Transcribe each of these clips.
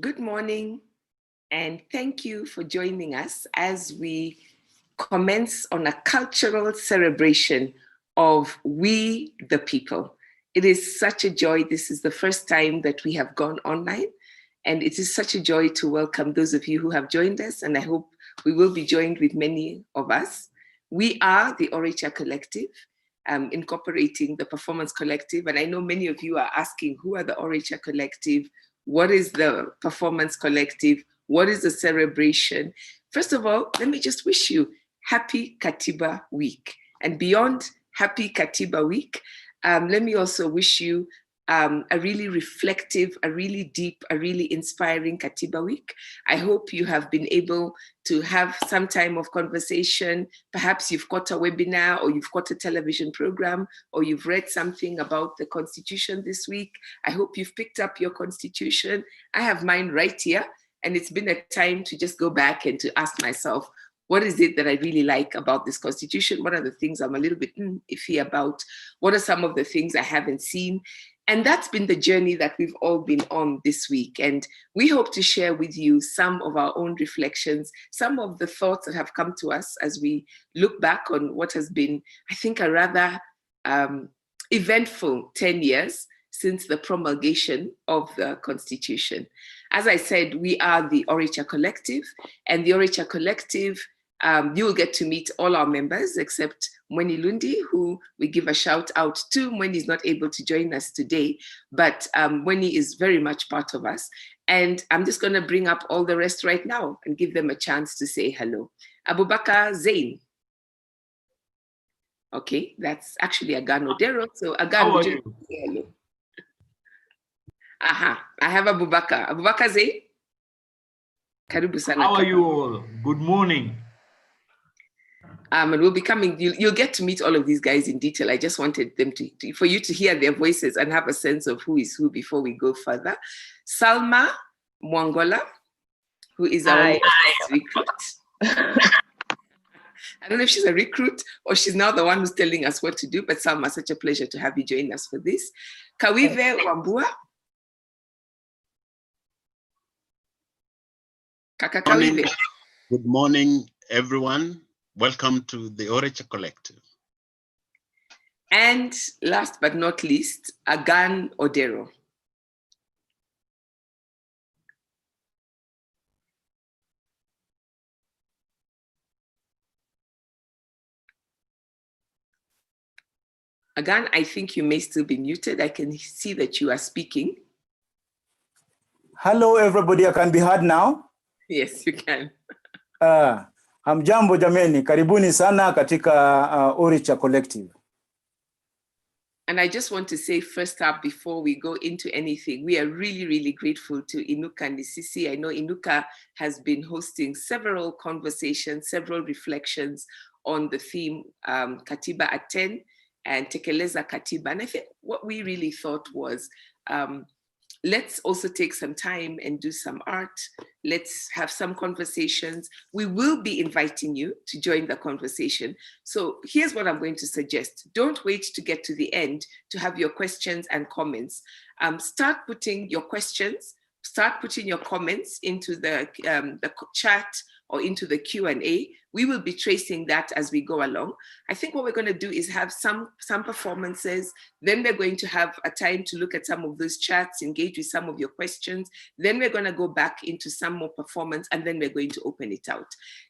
Good morning, and thank you for joining us as we commence on a cultural celebration of We the People. It is such a joy. This is the first time that we have gone online, and it is such a joy to welcome those of you who have joined us, and I hope we will be joined with many of us. We are the Orecha Collective, incorporating the Performance Collective, and I know many of you are asking, who are the Orecha Collective? What is the Performance Collective? What is the Cerebration? First of all, let me just wish you happy Katiba week. And beyond happy Katiba week, let me also wish you a really reflective, a really deep, a really inspiring Katiba week. I hope you have been able to have some time of conversation. Perhaps you've got a webinar, or you've got a television program, or you've read something about the Constitution this week. I hope you've picked up your Constitution. I have mine right here, and it's been a time to just go back and to ask myself, what is it that I really like about this Constitution? What are the things I'm a little bit iffy about? What are some of the things I haven't seen? And that's been the journey that we've all been on this week. And we hope to share with you some of our own reflections, some of the thoughts that have come to us as we look back on what has been, I think, a rather eventful 10 years since the promulgation of the Constitution. As I said, we are the Orecha Collective, and the Orecha Collective, you will get to meet all our members except Mweni Lundi, who we give a shout out to. Mweni is not able to join us today, but Mweni is very much part of us. And I'm just going to bring up all the rest right now and give them a chance to say hello. Abubakar Zein. Okay, that's actually Aghan Odero. So Aghan, would you say hello? Aha, I have Abubakar. Abubakar Zein. Karibu sana. How are you all? Good morning. And we'll be coming, you'll get to meet all of these guys in detail. I just wanted them for you to hear their voices and have a sense of who is who before we go further. Salma Mwangola, who is our recruit. I don't know if she's a recruit or she's now the one who's telling us what to do, but Salma, such a pleasure to have you join us for this. Kawive Wambua. Kaka Kawive. Good morning, everyone. Welcome to the Orecha Collective. And last but not least, Aghan Odero. Aghan, I think you may still be muted. I can see that you are speaking. Hello, everybody. I can be heard now? Yes, you can. Hamjambo jameni, karibuni sana katika Orecha Collective. And I just want to say first up, before we go into anything, we are really, really grateful to Inuka Nisisi. I know Inuka has been hosting several conversations, several reflections on the theme Katiba at 10 and Tekeleza Katiba. And I think what we really thought was, let's also take some time and do some art. Let's have some conversations. We will be inviting you to join the conversation. So here's what I'm going to suggest. Don't wait to get to the end to have your questions and comments. Start putting your questions, start putting your comments into the chat or into the Q&A. We will be tracing that as we go along. I think what we're going to do is have some performances. Then we're going to have a time to look at some of those chats, engage with some of your questions. Then we're going to go back into some more performance, and then we're going to open it out.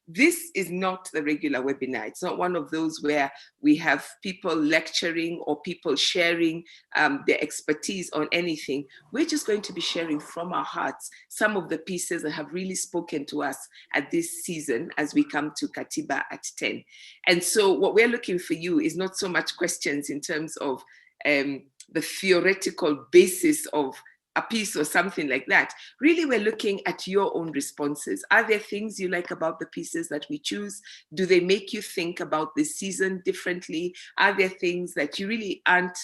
This is not the regular webinar. It's not one of those where we have people lecturing or people sharing their expertise on anything. We're just going to be sharing from our hearts some of the pieces that have really spoken to us at this season as we come to Katiba at 10. And so what we're looking for you is not so much questions in terms of the theoretical basis of a piece or something like that. Really, we're looking at your own responses. Are there things you like about the pieces that we choose? Do they make you think about this season differently? Are there things that you really aren't,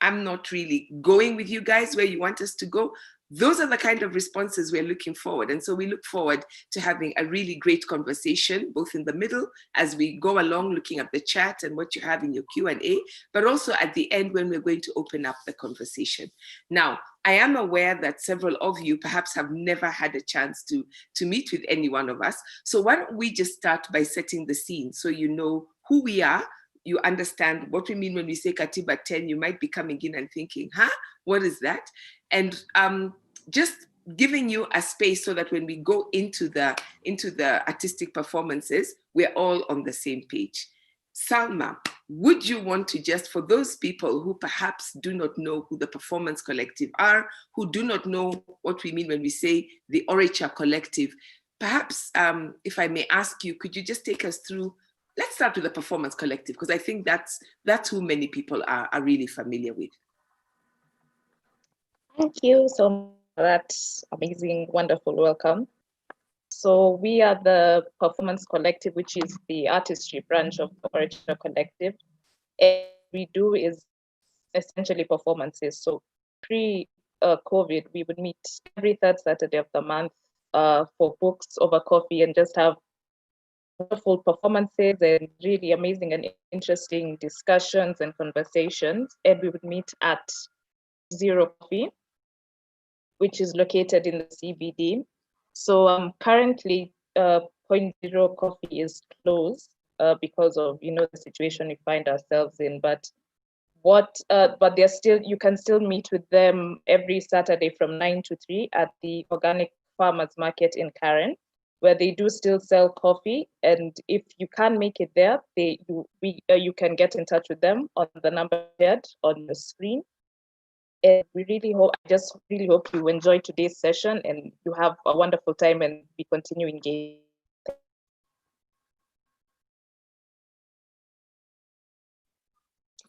I'm not really going with you guys where you want us to go. Those are the kind of responses we're looking forward. And so we look forward to having a really great conversation, both in the middle as we go along, looking at the chat and what you have in your Q&A, but also at the end when we're going to open up the conversation. Now, I am aware that several of you perhaps have never had a chance to meet with any one of us. So why don't we just start by setting the scene so you know who we are, you understand what we mean when we say Katiba 10, you might be coming in and thinking, huh, what is that? And just giving you a space so that when we go into the artistic performances, we're all on the same page. Salma, would you want to just, for those people who perhaps do not know who the Performance Collective are, who do not know what we mean when we say the Orature Collective, perhaps if I may ask you, could you just take us through, let's start with the Performance Collective, because I think that's who many people are really familiar with. Thank you so much for that amazing, wonderful welcome. So we are the Performance Collective, which is the artistry branch of the Orature Collective. And we do is essentially performances. So pre-COVID, we would meet every third Saturday of the month for books over coffee and just have wonderful performances and really amazing and interesting discussions and conversations. And we would meet at Zero Coffee, which is located in the CBD. So currently, Point Zero Coffee is closed because of the situation we find ourselves in. But they're still, you can still meet with them every Saturday from 9 to 3 at the Organic Farmers Market in Karen, where they do still sell coffee. And if you can't make it there, you can get in touch with them on the number shared on the screen. And I just really hope you enjoy today's session and you have a wonderful time and we continue engaging.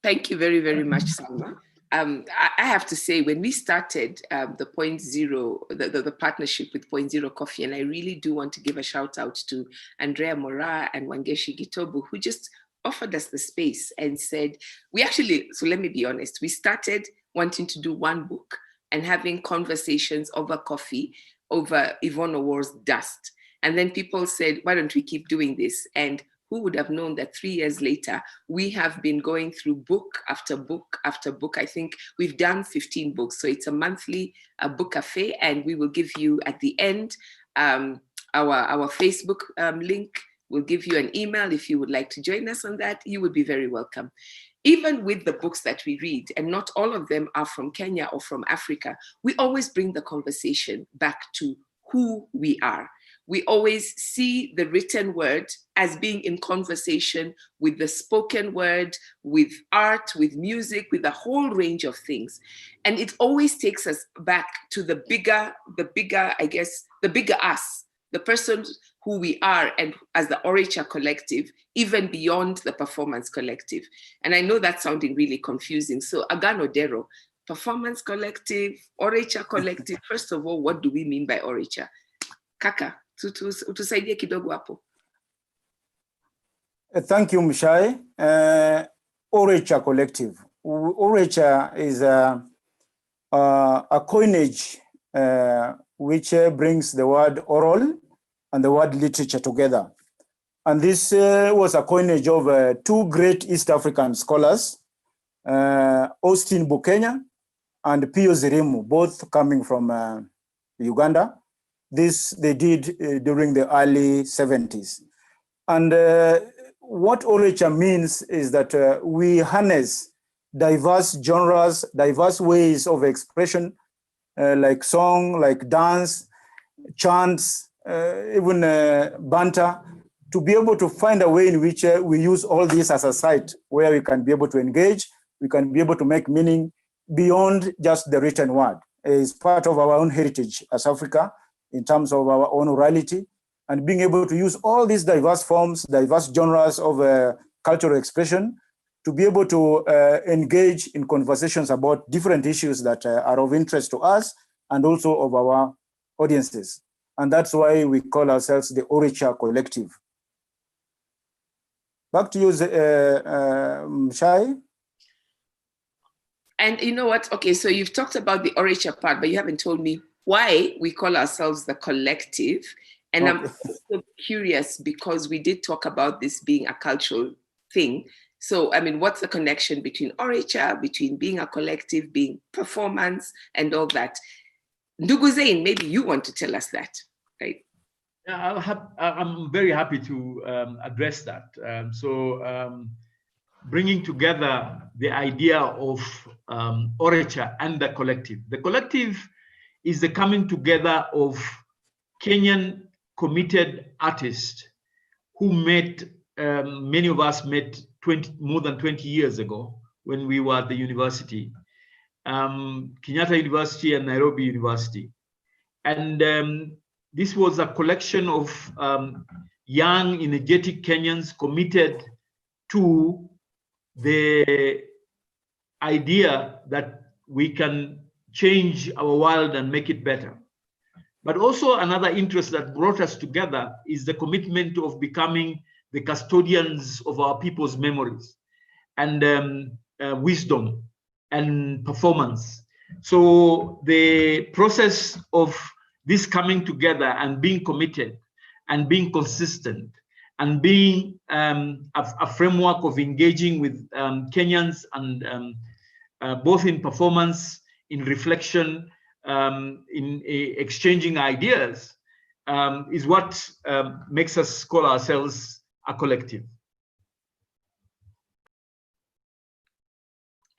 Thank you very, very much, Salma. I have to say, when we started the Point Zero, the partnership with Point Zero Coffee, and I really do want to give a shout out to Andrea Mora and Wangeshi Gitobu, who just offered us the space and said, so let me be honest, we started wanting to do one book and having conversations over coffee, over Yvonne Owor's Dust. And then people said, why don't we keep doing this? And who would have known that 3 years later, we have been going through book after book after book. I think we've done 15 books. So it's a monthly book cafe, and we will give you at the end our Facebook link. We'll give you an email if you would like to join us on that. You would be very welcome. Even with the books that we read, and not all of them are from Kenya or from Africa, we always bring the conversation back to who we are. We always see the written word as being in conversation with the spoken word, with art, with music, with a whole range of things. And it always takes us back to the bigger us, the person who we are, and as the Orature Collective, even beyond the Performance Collective. And I know that's sounding really confusing. So Aghan Odero, Performance Collective, Orature Collective, first of all, what do we mean by Orature? Kaka, utusaidie kidogo hapo. Thank you, Mshai. Orature Collective. Orature is a coinage which brings the word oral and the word literature together. And this was a coinage of two great East African scholars, Austin Bukenya and Pio Zirimu, both coming from Uganda. This they did during the early 70s. And what orature means is that we harness diverse genres, diverse ways of expression, like song, like dance, chants, even banter, to be able to find a way in which we use all this as a site where we can be able to engage, we can be able to make meaning beyond just the written word. It's part of our own heritage as Africa in terms of our own orality, and being able to use all these diverse forms, diverse genres of cultural expression to be able to engage in conversations about different issues that are of interest to us and also of our audiences. And that's why we call ourselves the Orature Collective. Back to you, Mshai. And you know what? Okay, so you've talked about the Orisha part, but you haven't told me why we call ourselves the collective. And Okay. I'm also curious because we did talk about this being a cultural thing. So, I mean, what's the connection between Orisha, between being a collective, being performance, and all that? Ndugu Zein, maybe you want to tell us that, right? Yeah, I'm very happy to address that. Bringing together the idea of Orisha and the collective. The collective is the coming together of Kenyan committed artists who met, many of us met more than 20 years ago when we were at the university, Kenyatta University and Nairobi University. And this was a collection of young, energetic Kenyans committed to the idea that we can change our world and make it better. But also another interest that brought us together is the commitment of becoming the custodians of our people's memories and wisdom and performance. So the process of this coming together and being committed and being consistent and being a framework of engaging with Kenyans and both in performance, in reflection, in exchanging ideas, is what makes us call ourselves a collective.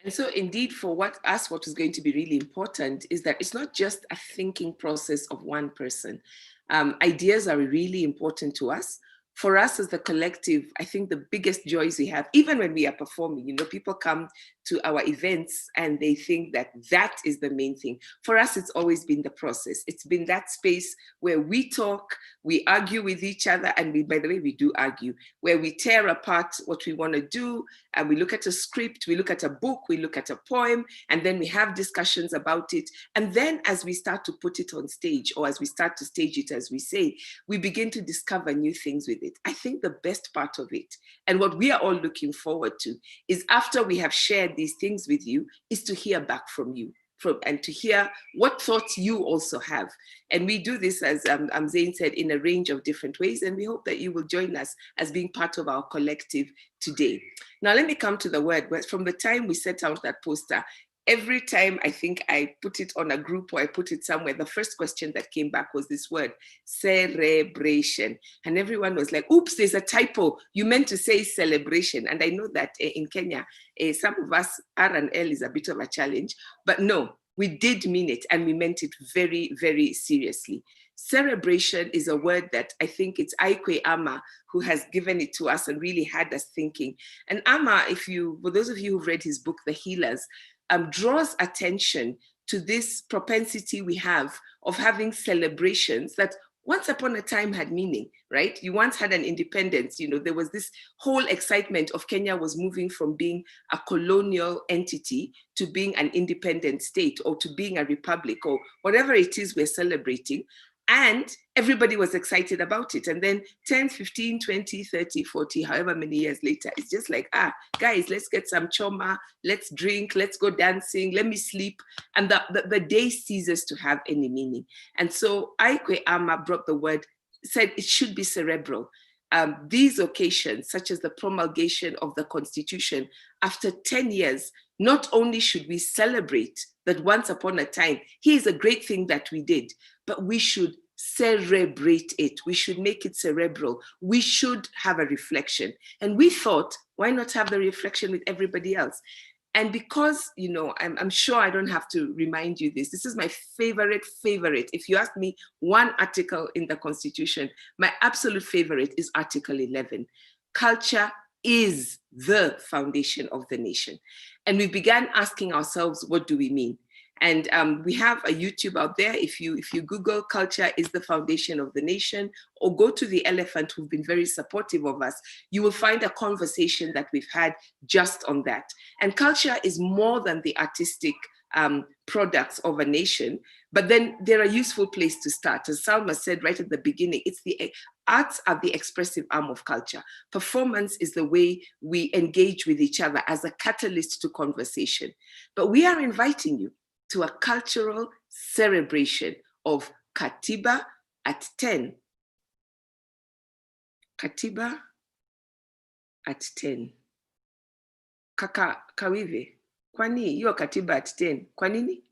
And so indeed, for what is going to be really important is that it's not just a thinking process of one person. Ideas are really important to us. For us as the collective, I think the biggest joys we have, even when we are performing, you know, people come to our events and they think that that is the main thing. For us, it's always been the process. It's been that space where we talk, we argue with each other, and we, by the way, we do argue, where we tear apart what we want to do, and we look at a script, we look at a book, we look at a poem, and then we have discussions about it. And then as we start to put it on stage, or as we start to stage it, as we say, we begin to discover new things with it. I think the best part of it, and what we are all looking forward to, is after we have shared these things with you, is to hear back from you, and to hear what thoughts you also have. And we do this, as Zein said, in a range of different ways, and we hope that you will join us as being part of our collective today. Now, let me come to the word. From the time we set out that poster, every time I think I put it on a group or I put it somewhere, the first question that came back was this word, cerebration. And everyone was like, oops, there's a typo. You meant to say celebration. And I know that in Kenya, some of us, R and L is a bit of a challenge, but no, we did mean it, and we meant it very, very seriously. Cerebration is a word that I think it's Aikwe Ama who has given it to us and really had us thinking. And Ama, for those of you who've read his book, The Healers, draws attention to this propensity we have of having celebrations that once upon a time had meaning, right? You once had an independence, you know, there was this whole excitement of Kenya was moving from being a colonial entity to being an independent state, or to being a republic, or whatever it is we're celebrating. And everybody was excited about it. And then 10, 15, 20, 30, 40, however many years later, it's just like, guys, let's get some choma, let's drink, let's go dancing, let me sleep. And the day ceases to have any meaning. And so Aikwe Ama brought the word, said it should be cerebral. These occasions, such as the promulgation of the Constitution, after 10 years, not only should we celebrate that once upon a time, here's a great thing that we did, but we should celebrate it. We should make it cerebral. We should have a reflection. And we thought, why not have the reflection with everybody else? And because, you know, I'm sure I don't have to remind you this. This is my favorite. If you ask me one article in the Constitution, my absolute favorite is Article 11. Culture is the foundation of the nation. And we began asking ourselves, what do we mean? And we have a YouTube out there. If you Google culture is the foundation of the nation, or go to the Elephant, who've been very supportive of us, you will find a conversation that we've had just on that. And culture is more than the artistic products of a nation, but then they're a useful place to start. As Salma said right at the beginning, it's the arts are the expressive arm of culture. Performance is the way we engage with each other as a catalyst to conversation. But we are inviting you to a cultural celebration of Katiba at 10. Katiba at 10. Kawive, kwani hiyo Katiba at 10? Kwa nini?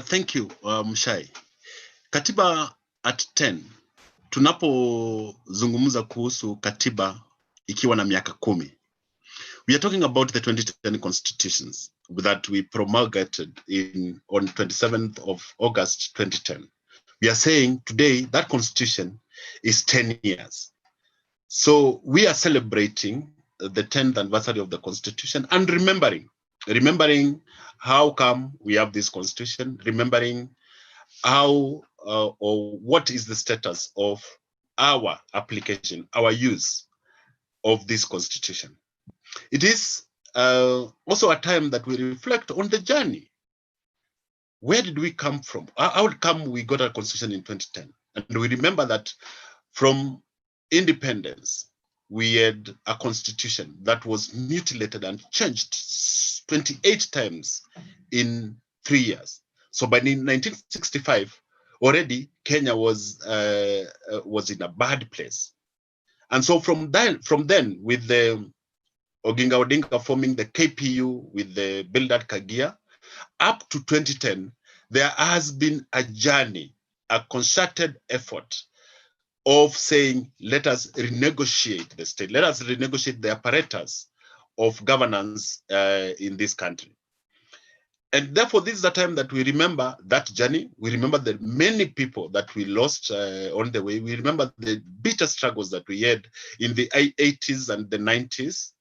Thank you, Mshai. Katiba at 10. Tunapozungumza kuhusu katiba ikiwa na miaka 10. We are talking about the 2010 constitutions that we promulgated on 27th of August 2010. We are saying today that constitution is 10 years. So we are celebrating the 10th anniversary of the constitution and remembering how come we have this constitution, remembering how or what is the status of our application, our use of this constitution. It is also a time that we reflect on the journey. Where did we come from? How come we got our constitution in 2010? And we remember that from independence, we had a constitution that was mutilated and changed 28 times in 3 years. So by 1965, already Kenya was in a bad place. And so from then, with the Oginga Odinga forming the KPU with the Bildad Kagia, up to 2010, there has been a journey, a concerted effort of saying, let us renegotiate the state, let us renegotiate the apparatus of governance in this country. And therefore, this is a time that we remember that journey. We remember the many people that we lost on the way. We remember the bitter struggles that we had in the 80s and the 90s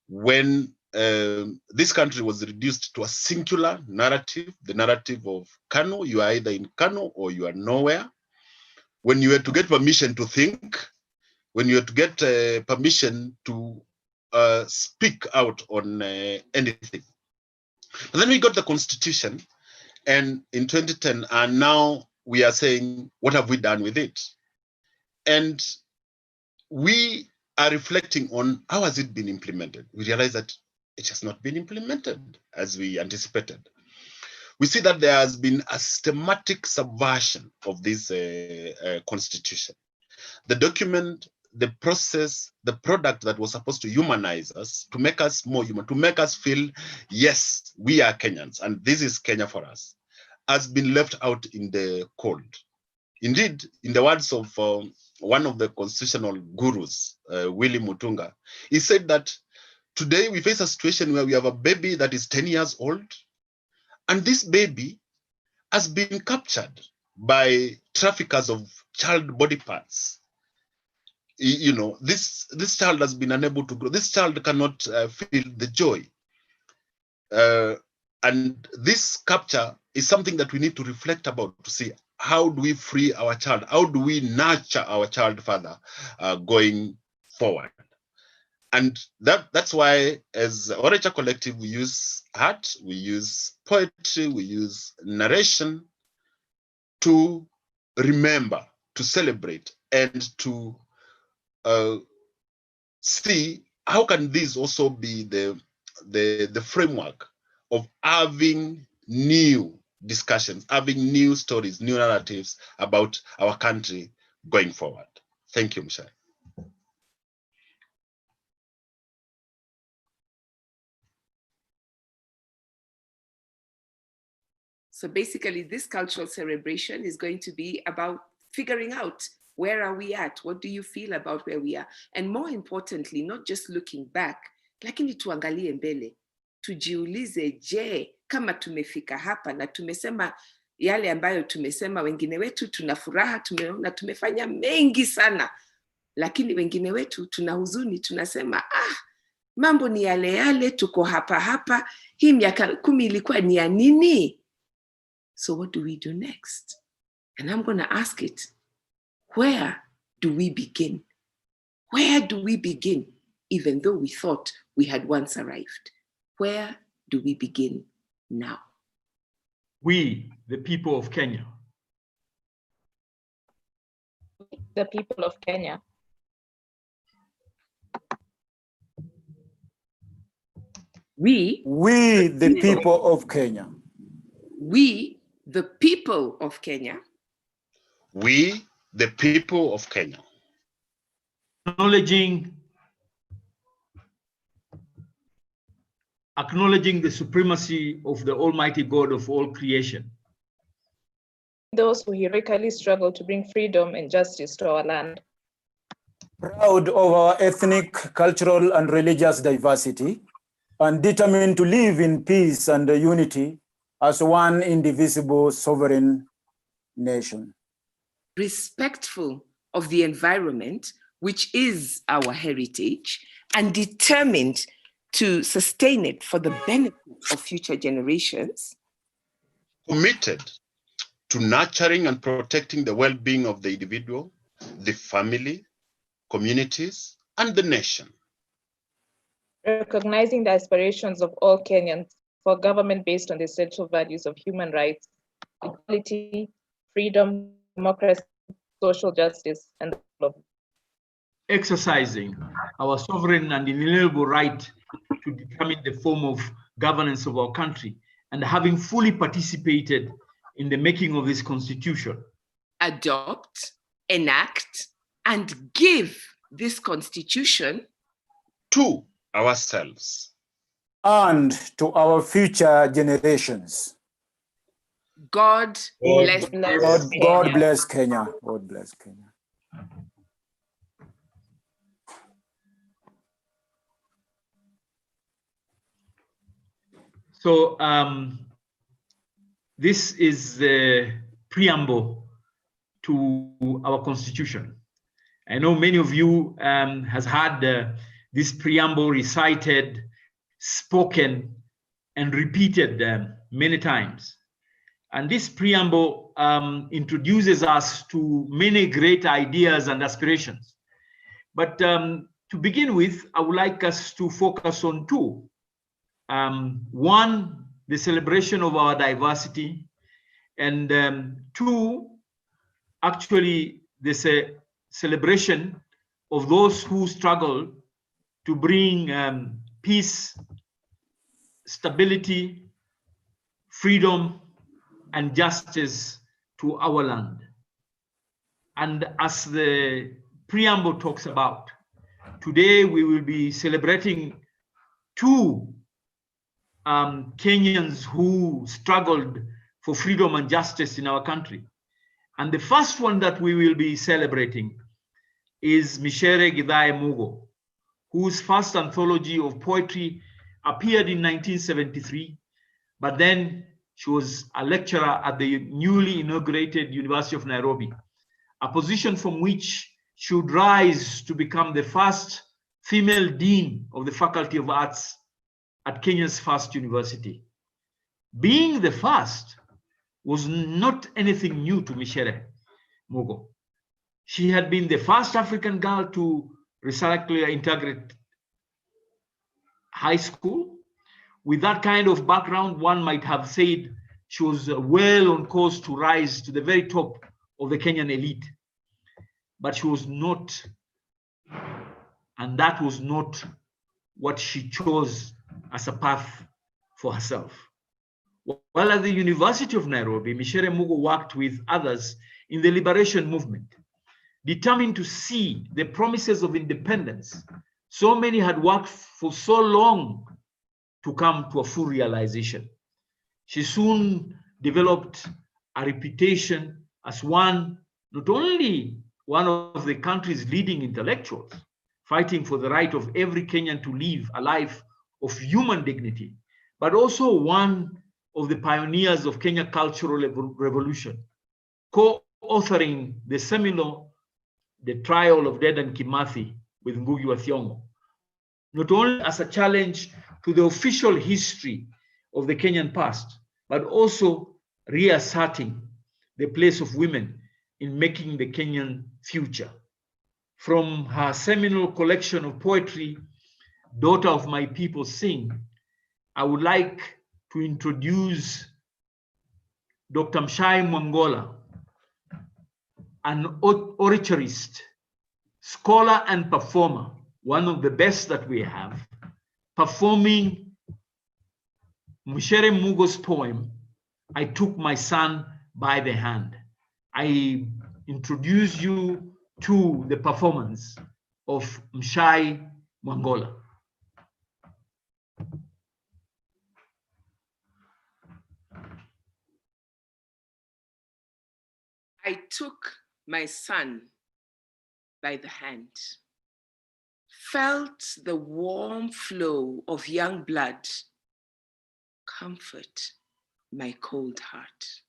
when this country was reduced to a singular narrative, the narrative of Kano. You are either in Kano or you are nowhere. When you had to get permission to think, when you had to get permission to speak out on anything. But then we got the constitution, and in 2010, and now we are saying, what have we done with it? And we are reflecting on how has it been implemented. We realize that it has not been implemented as we anticipated. We see that there has been a systematic subversion of this constitution. The document, the process, the product that was supposed to humanize us, to make us more human, to make us feel, yes, we are Kenyans, and this is Kenya for us, has been left out in the cold. Indeed, in the words of one of the constitutional gurus, Willy Mutunga, he said that today we face a situation where we have a baby that is 10 years old, and this baby has been captured by traffickers of child body parts. You know, this child has been unable to grow. This child cannot feel the joy. And this capture is something that we need to reflect about to see how do we free our child? How do we nurture our child further going forward? And that's why, as Orature Collective, we use art, we use poetry, we use narration to remember, to celebrate, and to see how can this also be the framework of having new discussions, having new stories, new narratives about our country going forward. Thank you, Mshai. So basically, this cultural celebration is going to be about figuring out, where are we at? What do you feel about where we are? And more importantly, not just looking back, lakini tuangalie mbele. Tujiulize, je, kama tumefika hapa na tumesema yale ambayo tumesema, wengine wetu tuna furaha, tumeona tumefanya mengi sana, lakini wengine wetu tuna huzuni, tunasema mambo ni yale yale, tuko hapa, hii miaka 10 ilikuwa ni ya nini? So what do we do next? And I'm going to ask it, where do we begin? Where do we begin, even though we thought we had once arrived? Where do we begin now? We, the people of Kenya. The people of Kenya. We, the people of Kenya. We, the people of Kenya. We, the people of Kenya. Acknowledging the supremacy of the Almighty God of all creation. Those who heroically struggle to bring freedom and justice to our land. Proud of our ethnic, cultural, and religious diversity, and determined to live in peace and unity as one indivisible sovereign nation. Respectful of the environment, which is our heritage, and determined to sustain it for the benefit of future generations. Committed to nurturing and protecting the well-being of the individual, the family, communities, and the nation. Recognizing the aspirations of all Kenyans for a government based on the essential values of human rights, equality, freedom, democracy, social justice, and the rule of law. Exercising our sovereign and inalienable right to determine the form of governance of our country, and having fully participated in the making of this constitution. Adopt, enact, and give this constitution to ourselves and to our future generations. God bless Kenya. God bless Kenya. God bless Kenya. So this is the preamble to our constitution. I know many of you has had this preamble recited, spoken, and repeated many times. And this preamble introduces us to many great ideas and aspirations. But to begin with, I would like us to focus on two. One, the celebration of our diversity, and two, actually the celebration of those who struggle to bring peace, stability, freedom, and justice to our land. And as the preamble talks about, today we will be celebrating two Kenyans who struggled for freedom and justice in our country. And the first one that we will be celebrating is Mshai Mugo, whose first anthology of poetry appeared in 1973, but then she was a lecturer at the newly inaugurated University of Nairobi, a position from which she would rise to become the first female dean of the Faculty of Arts at Kenya's first university. Being the first was not anything new to Mshai Mugo. She had been the first African girl to recently integrate high school. With that kind of background, one might have said she was well on course to rise to the very top of the Kenyan elite. But she was not, and that was not what she chose as a path for herself. While at the University of Nairobi, Mshai Mugo worked with others in the liberation movement, determined to see the promises of independence so many had worked for so long to come to a full realization. She soon developed a reputation as not only one of the country's leading intellectuals, fighting for the right of every Kenyan to live a life of human dignity, but also one of the pioneers of Kenya Cultural Revolution, co-authoring the seminal The Trial of Dedan Kimathi with Ngugi wa Thiong'o, not only as a challenge to the official history of the Kenyan past, but also reasserting the place of women in making the Kenyan future. From her seminal collection of poetry, Daughter of My People Sing, I would like to introduce Dr. Mshai Mwangola, an oratorist, scholar and performer, one of the best that we have, performing Mshere Mugo's poem, I Took My Son by the Hand. I introduce you to the performance of Mshai Mwangola. I took my son by the hand, felt the warm flow of young blood comfort my cold heart.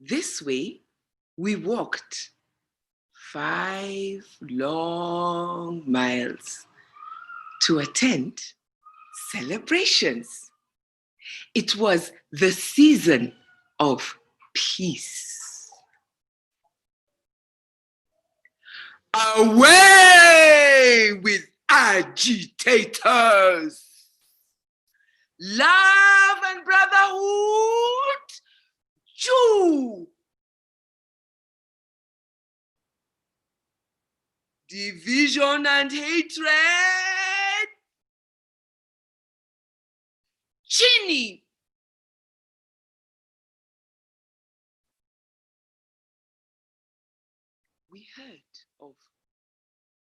This way, we walked 5 long miles to attend celebrations. It was the season of peace. Away with agitators! Love and brotherhood, Jew! Division and hatred, Chini! We heard of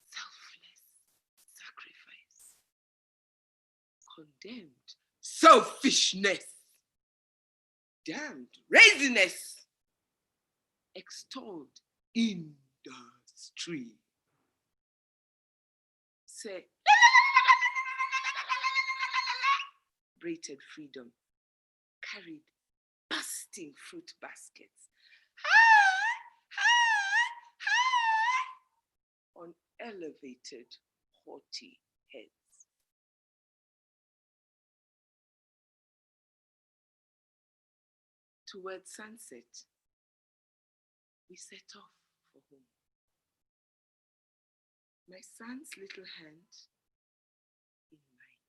selfless sacrifice, condemned selfishness, damned laziness, extolled industry. Say, celebrated freedom, carried busting fruit baskets on elevated, haughty heads. Towards sunset, we set off for home. My son's little hand in mine.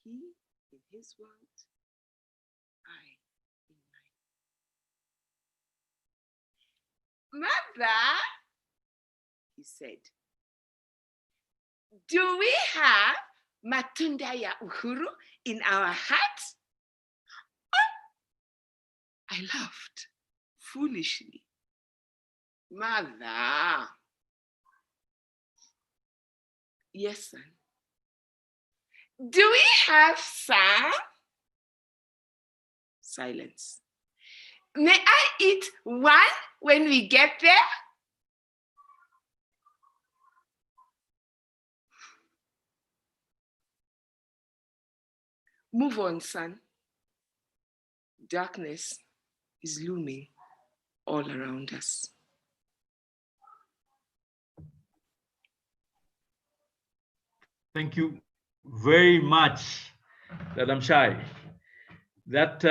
He in his world, I in mine. Mother, he said, do we have matunda ya uhuru in our hut? Oh, I laughed foolishly. Mother. Yes, son. Do we have some? Silence. May I eat one when we get there? Move on, son. Darkness is looming all around us. Thank you very much, Madam Mshai. That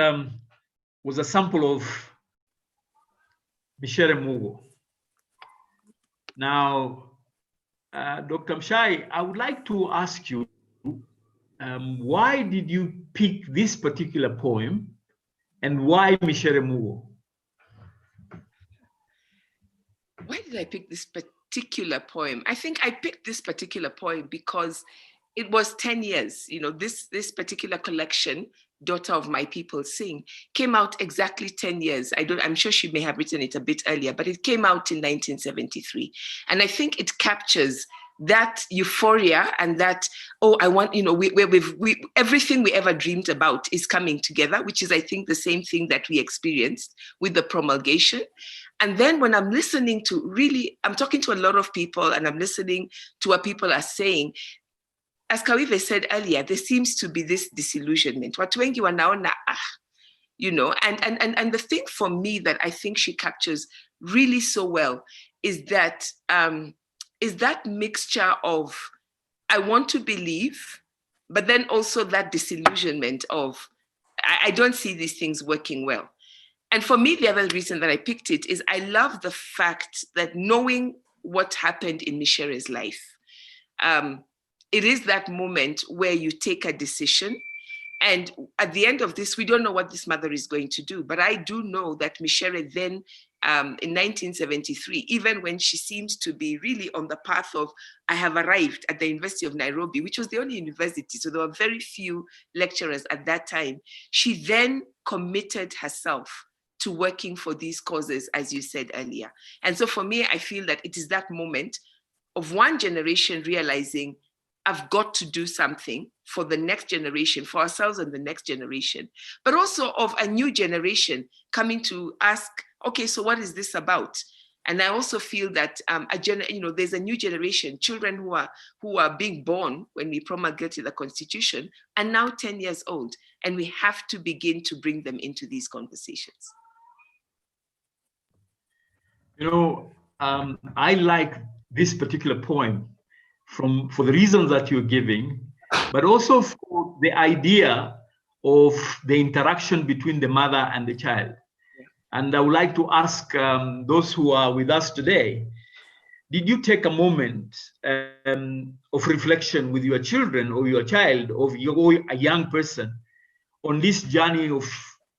was a sample of Mshere Mugo. Now, Dr. Mshai, I would like to ask you, why did you pick this particular poem and why Mshere Mugo? Why did I pick this particular poem? I think I picked this particular poem because it was 10 years. You know, this particular collection, Daughter of My People Sing, came out exactly 10 years. I'm sure she may have written it a bit earlier, but it came out in 1973. And I think it captures that euphoria and that, oh, I want, you know, everything we ever dreamed about is coming together, which is, I think, the same thing that we experienced with the promulgation. And then when I'm listening to I'm talking to a lot of people and I'm listening to what people are saying, as Kawive said earlier, there seems to be this disillusionment. Watu wengi wanaona, you know, and the thing for me that I think she captures really so well is that mixture of, I want to believe, but then also that disillusionment of, I don't see these things working well. And for me, the other reason that I picked it is I love the fact that knowing what happened in Mshair's life. It is that moment where you take a decision, and at the end of this, we don't know what this mother is going to do. But I do know that Mshair then, in 1973, even when she seemed to be really on the path of, I have arrived at the University of Nairobi, which was the only university, so there were very few lecturers at that time, she then committed herself to working for these causes, as you said earlier. And so for me, I feel that it is that moment of one generation realizing, I've got to do something for the next generation, for ourselves and the next generation, but also of a new generation coming to ask, okay, so what is this about? And I also feel that there's a new generation, children who are being born when we promulgated the Constitution are now 10 years old, and we have to begin to bring them into these conversations. I like this particular poem for the reasons that you're giving, but also for the idea of the interaction between the mother and the child. And I would like to ask those who are with us today, did you take a moment of reflection with your children or your child or a young person on this journey of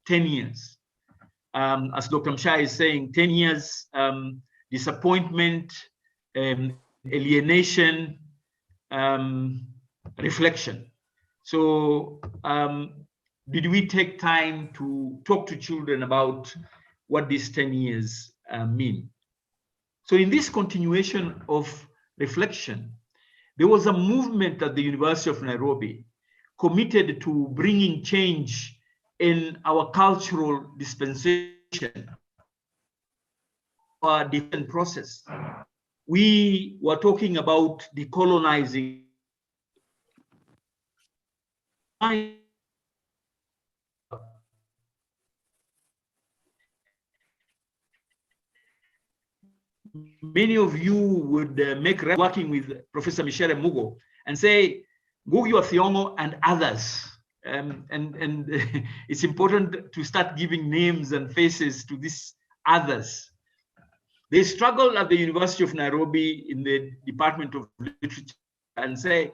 10 years? As Dr. Mshai is saying, 10 years, disappointment, alienation, reflection. So did we take time to talk to children about what these 10 years mean? So in this continuation of reflection, there was a movement at the University of Nairobi committed to bringing change in our cultural dispensation, our different process. We were talking about decolonizing. Many of you would working with Professor Michelle Mugo and say, Ngugi wa Thiong'o and others. And it's important to start giving names and faces to these others. They struggle at the University of Nairobi in the Department of Literature and say,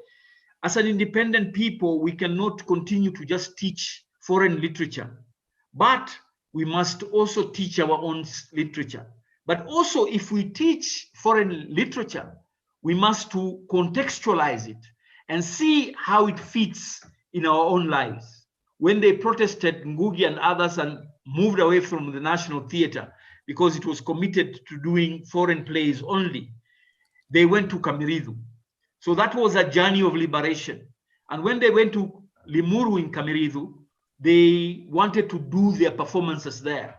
as an independent people, we cannot continue to just teach foreign literature, but we must also teach our own literature. But also, if we teach foreign literature, we must to contextualize it and see how it fits in our own lives. When they protested, Ngugi and others, and moved away from the National Theatre because it was committed to doing foreign plays only, they went to Kamiridu. So that was a journey of liberation. And when they went to Limuru in Kamiridu, they wanted to do their performances there.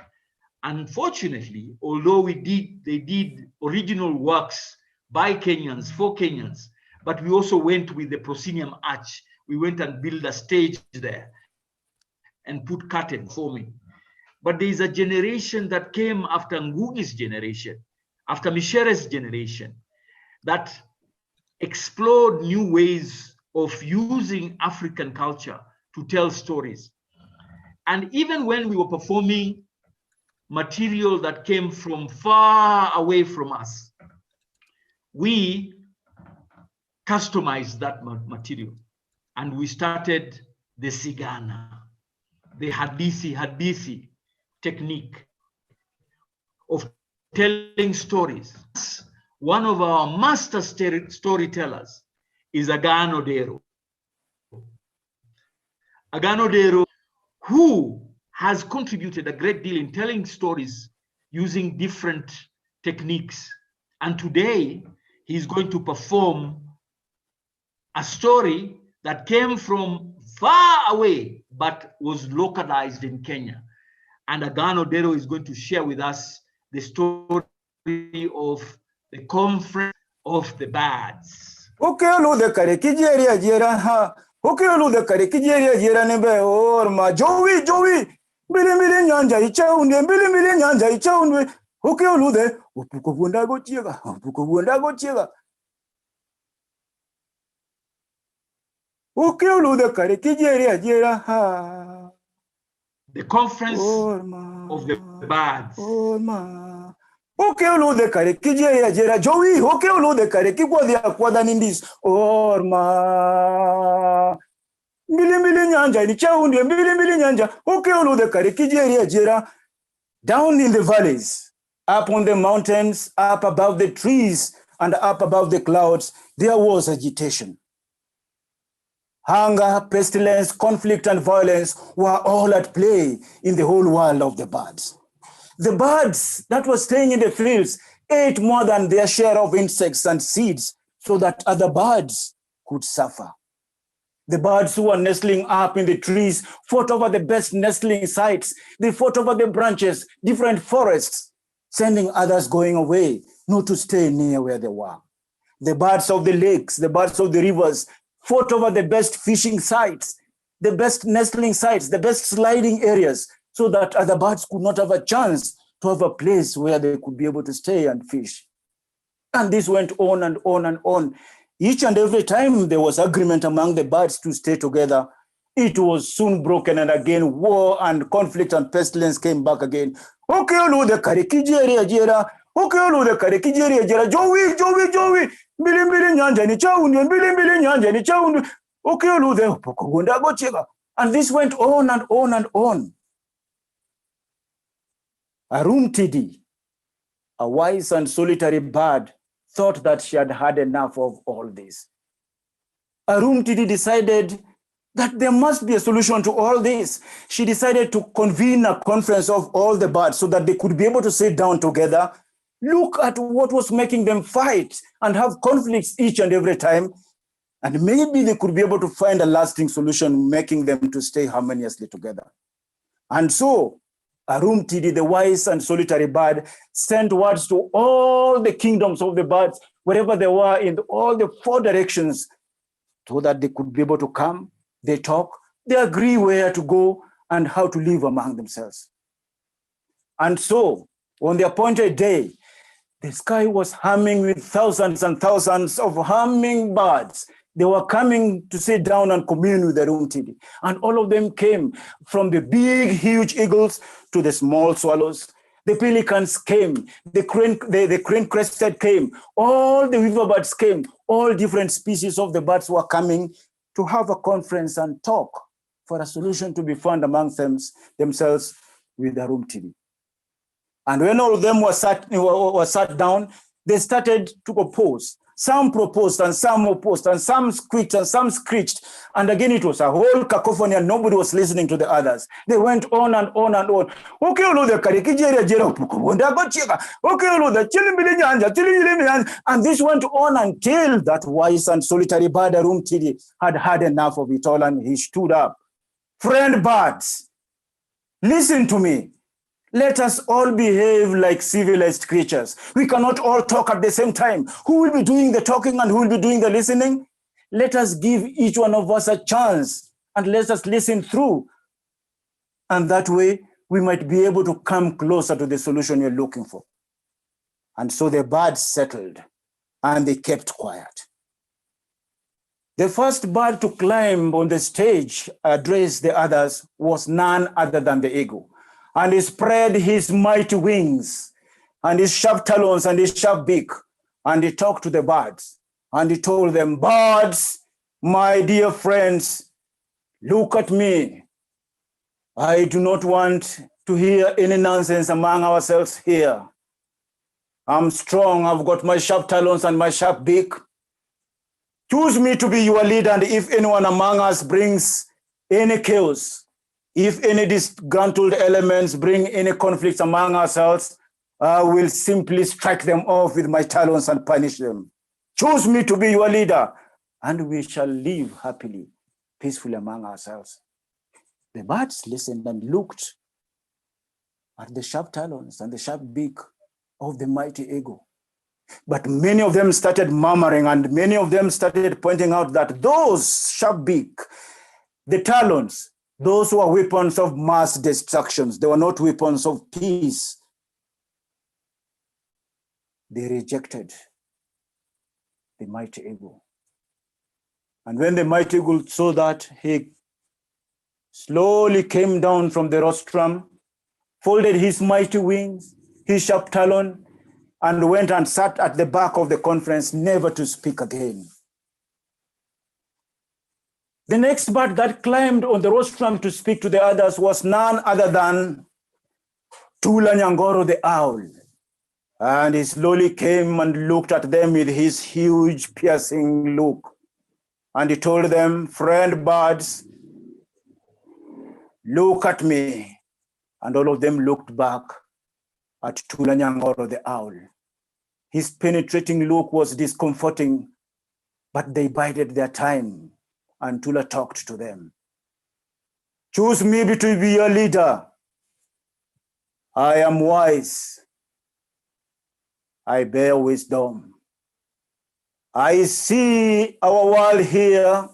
Unfortunately, although they did original works by Kenyans, for Kenyans, but we also went with the proscenium arch. We went and built a stage there and put curtain forming. But there is a generation that came after Ngugi's generation, after Mshair's generation, that explored new ways of using African culture to tell stories. And even when we were performing material that came from far away from us, we customized that material. And we started the Sigana, the hadithi technique of telling stories. One of our master storytellers is Aghan Odero. Aghan Odero, who has contributed a great deal in telling stories using different techniques. And today, he's going to perform a story that came from far away, but was localized in Kenya. And Aghan Odero is going to share with us the story of the Conference of the Birds. Okay, the Karikijeria Jera ha. Okay, the Karikijeria Jera Nebe or ma Joey. Billy Nyanja Ichaunde, Billy Nyanja Ichaunde. Okay, Lude, Upukunda go Chiga, Upukunda go Chiga. Okay, Lude Karikijeria Jera ha. The Conference of the Birds. Oh, ma. Okay, olo de kare kijeri jera jowi. Okay, olo de kare kwa nindis. Orma. Mbili nyanja ni chaundi mbili nyanja. Okay, olo de kare kijeri jera. Down in the valleys, up on the mountains, up above the trees, and up above the clouds, there was agitation. Hunger, pestilence, conflict, and violence were all at play in the whole world of the birds. The birds that were staying in the fields ate more than their share of insects and seeds so that other birds could suffer. The birds who were nestling up in the trees fought over the best nestling sites. They fought over the branches, different forests, sending others going away, not to stay near where they were. The birds of the lakes, the birds of the rivers fought over the best fishing sites, the best nestling sites, the best sliding areas, so that other birds could not have a chance to have a place where they could be able to stay and fish. And this went on and on and on. Each and every time there was agreement among the birds to stay together, it was soon broken, and again war and conflict and pestilence came back again. Okay, olo de kare kijeri jera. Okay, olo de kare kijeri jera. Jowi. Mbili nyanja ni chaundi. Mbili nyanja ni chaundi. Okay, olo de pokogunda gochega. And this went on and on and on. Arumtidi, a wise and solitary bird, thought that she had had enough of all this. Arumtidi decided that there must be a solution to all this. She decided to convene a conference of all the birds so that they could be able to sit down together, look at what was making them fight and have conflicts each and every time, and maybe they could be able to find a lasting solution, making them to stay harmoniously together. And so, Arumtidi, the wise and solitary bird, sent words to all the kingdoms of the birds, wherever they were in all the 4 directions, so that they could be able to come, they talk, they agree where to go and how to live among themselves. And so, on the appointed day, the sky was humming with thousands and thousands of hummingbirds. They were coming to sit down and commune with the Arumtidi. And all of them came, from the big, huge eagles to the small swallows. The pelicans came, the crane-crested came, all the weaverbirds came, all different species of the birds were coming to have a conference and talk for a solution to be found among themselves with the Arumtidi. And when all of them were sat down, they started to oppose. Some proposed and some opposed, and some squeaked and some screeched. And again, it was a whole cacophony and nobody was listening to the others. They went on and on and on. Okay, and this went on until that wise and solitary bird Arumtidi had had enough of it all, and he stood up. Friend birds, listen to me. Let us all behave like civilized creatures. We cannot all talk at the same time. Who will be doing the talking and who will be doing the listening? Let us give each one of us a chance and let us listen through. And that way, we might be able to come closer to the solution you're looking for. And so the birds settled and they kept quiet. The first bird to climb on the stage, address the others, was none other than the eagle. And he spread his mighty wings and his sharp talons and his sharp beak. And he talked to the birds. And he told them, birds, my dear friends, look at me. I do not want to hear any nonsense among ourselves here. I'm strong. I've got my sharp talons and my sharp beak. Choose me to be your leader. And if anyone among us brings any chaos, if any disgruntled elements bring any conflicts among ourselves, I will simply strike them off with my talons and punish them. Choose me to be your leader, and we shall live happily, peacefully among ourselves. The birds listened and looked at the sharp talons and the sharp beak of the mighty eagle. But many of them started murmuring, and many of them started pointing out that those sharp beak, the talons, those were weapons of mass destructions. They were not weapons of peace. They rejected the mighty eagle. And when the mighty eagle saw that, he slowly came down from the rostrum, folded his mighty wings, his sharp talon, and went and sat at the back of the conference, never to speak again. The next bird that climbed on the rostrum to speak to the others was none other than Tula Nyangoro the owl. And he slowly came and looked at them with his huge, piercing look. And he told them, "Friend birds, look at me." And all of them looked back at Tula Nyangoro the owl. His penetrating look was discomforting, but they bided their time, and Tula talked to them. "Choose me to be your leader. I am wise. I bear wisdom. I see our world here.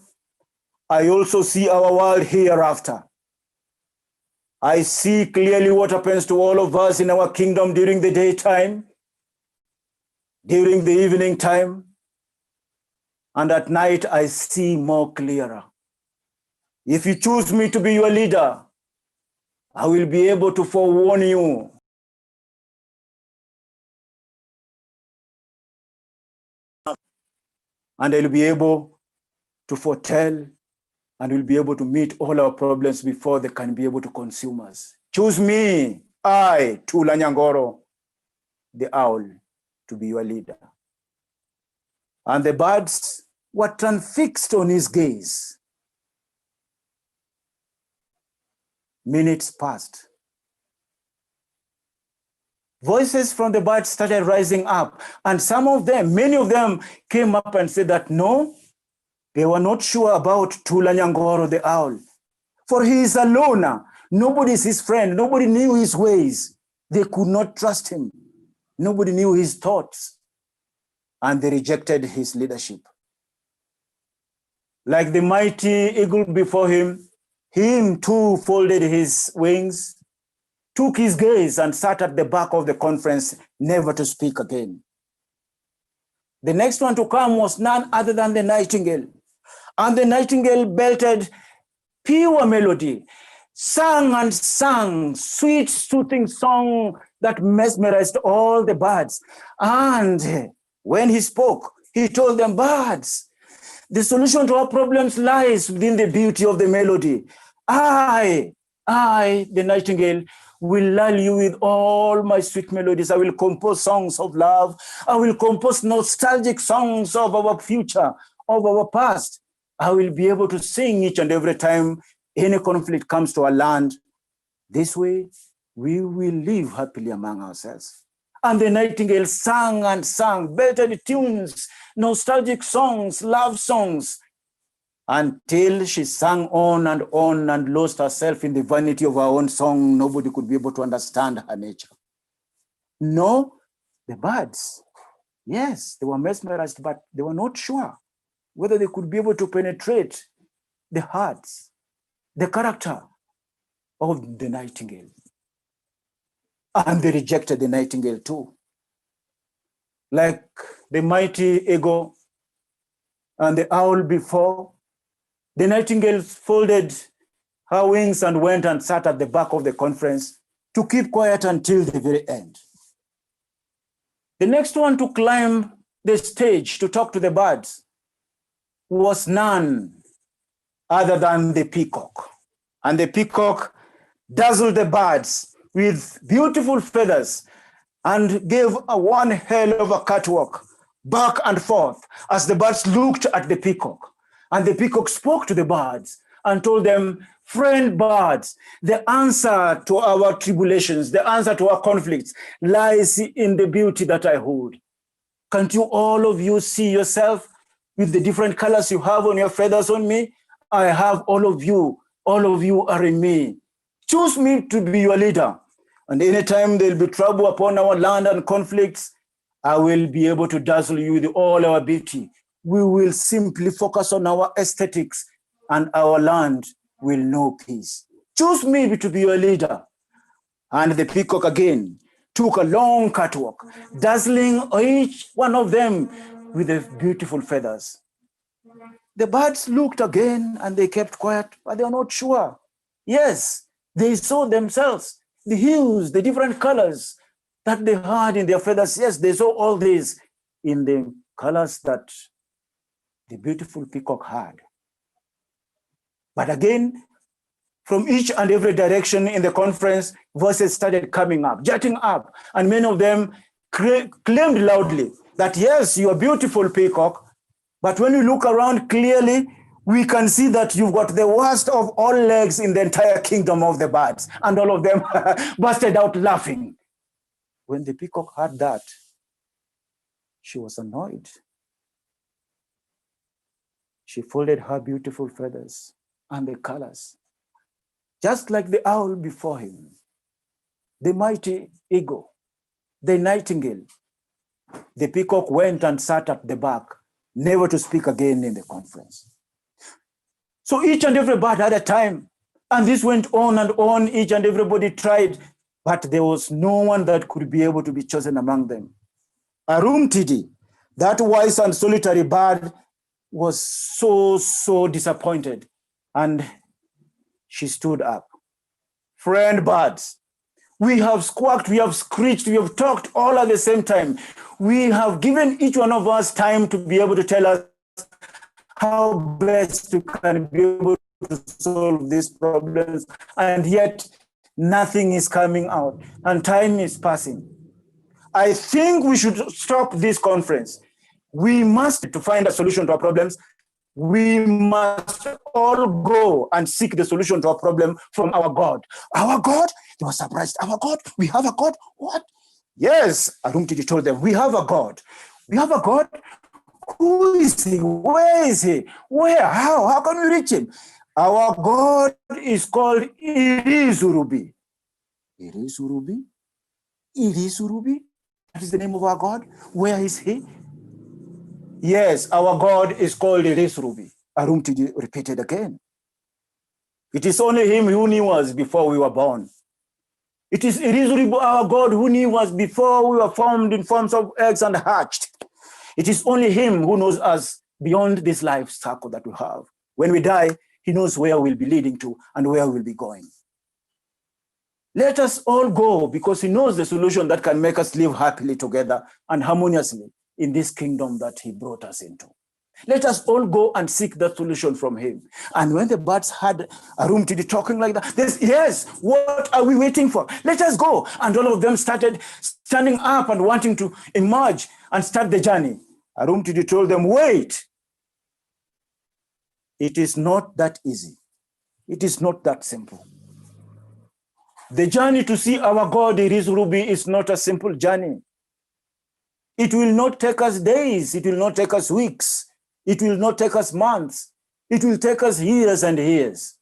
I also see our world hereafter. I see clearly what happens to all of us in our kingdom during the daytime, during the evening time, and at night I see more clearer. If you choose me to be your leader, I will be able to forewarn you. And I'll be able to foretell, and we'll be able to meet all our problems before they can be able to consume us. Choose me, I, Tula Nyangoro, the owl, to be your leader." And the birds were transfixed on his gaze. Minutes passed. Voices from the birds started rising up, and some of them, many of them, came up and said that no, they were not sure about Tula Nyangoro the owl, for he is a loner. Nobody is his friend. Nobody knew his ways. They could not trust him. Nobody knew his thoughts, and they rejected his leadership. Like the mighty eagle before him too folded his wings, took his gaze, and sat at the back of the conference, never to speak again. The next one to come was none other than the nightingale. And the nightingale belted pure melody, sang and sang, sweet, soothing song that mesmerized all the birds. And when he spoke, he told them, "Birds, the solution to our problems lies within the beauty of the melody. I, the nightingale, will lull you with all my sweet melodies. I will compose songs of love. I will compose nostalgic songs of our future, of our past. I will be able to sing each and every time any conflict comes to our land. This way, we will live happily among ourselves." And the nightingale sang and sang, belted tunes, nostalgic songs, love songs, until she sang on and lost herself in the vanity of her own song. Nobody could be able to understand her nature. No, the birds, yes, they were mesmerized, but they were not sure whether they could be able to penetrate the hearts, the character of the nightingale. And they rejected the nightingale too. Like the mighty eagle and the owl before, the nightingale folded her wings and went and sat at the back of the conference to keep quiet until the very end. The next one to climb the stage to talk to the birds was none other than the peacock. And the peacock dazzled the birds with beautiful feathers and gave one hell of a catwalk back and forth as the birds looked at the peacock. And the peacock spoke to the birds and told them, "Friend birds, the answer to our tribulations, the answer to our conflicts lies in the beauty that I hold. Can't you, all of you, see yourself with the different colors you have on your feathers on me? I have all of you are in me. Choose me to be your leader. And anytime there'll be trouble upon our land and conflicts, I will be able to dazzle you with all our beauty. We will simply focus on our aesthetics and our land will know peace. Choose me to be your leader." And the peacock again took a long catwalk, dazzling each one of them with the beautiful feathers. The birds looked again and they kept quiet, but they are not sure. Yes, they saw themselves, the hues, the different colors, that they had in their feathers. Yes, they saw all this in the colors that the beautiful peacock had. But again, from each and every direction in the conference, voices started coming up, jutting up, and many of them claimed loudly that, yes, you are beautiful, peacock, but when you look around clearly, we can see that you've got the worst of all legs in the entire kingdom of the birds. And all of them busted out laughing. When the peacock heard that, she was annoyed. She folded her beautiful feathers and the colors, just like the owl before him, the mighty eagle, the nightingale. The peacock went and sat at the back, never to speak again in the conference. So each and every bird had a time, and this went on and on. Each and everybody tried, but there was no one that could be able to be chosen among them. Arumtidi, that wise and solitary bird, was so disappointed, and she stood up. Friend birds, we have squawked, we have screeched, we have talked all at the same time. We have given each one of us time to be able to tell us how best we can be able to solve these problems, and yet nothing is coming out, and time is passing. I think we should stop this conference. We must, to find a solution to our problems, we must all go and seek the solution to our problem from our God. Our God? They were surprised. Our God? We have a God? What? Yes, Arumtidi told them, we have a God. We have a God? Who is he? Where is he? Where? How? How can we reach him? Our God is called Irizurubi. Irizurubi? Irizurubi? That is the name of our God. Where is he? Yes, our God is called Irizurubi. Arumtidi repeated again. It is only him who knew us before we were born. It is Irizurubi, our God, who knew us before we were formed in forms of eggs and hatched. It is only him who knows us beyond this life circle that we have. When we die, he knows where we'll be leading to and where we'll be going. Let us all go, because he knows the solution that can make us live happily together and harmoniously in this kingdom that he brought us into. Let us all go and seek that solution from him. And when the birds had Arumtidi talking like that, they said, yes, what are we waiting for? Let us go. And all of them started standing up and wanting to emerge and start the journey. Arumtidi told them, wait. It is not that easy. It is not that simple. The journey to see our God, Irizurubi, is not a simple journey. It will not take us days. It will not take us weeks. It will not take us months. It will take us years and years.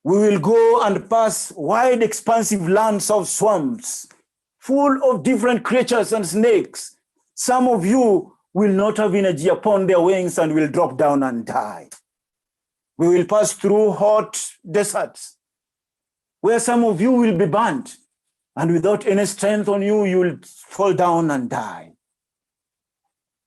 We will go and pass wide, expansive lands of swamps, full of different creatures and snakes. Some of you will not have energy upon their wings and will drop down and die. We will pass through hot deserts, where some of you will be burnt, and without any strength on you, you will fall down and die.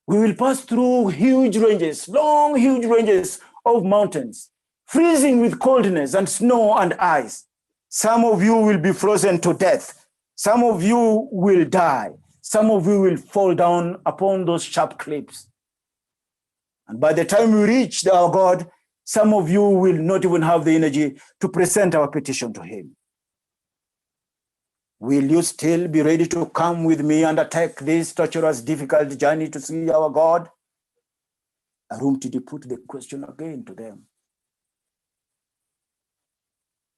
We will pass through huge ranges, long, huge ranges of mountains, freezing with coldness and snow and ice. Some of you will be frozen to death. Some of you will die. Some of you will fall down upon those sharp cliffs. And by the time we reach our God, some of you will not even have the energy to present our petition to him. Will you still be ready to come with me and undertake this torturous, difficult journey to see our God? Arumtidi put the question again to them.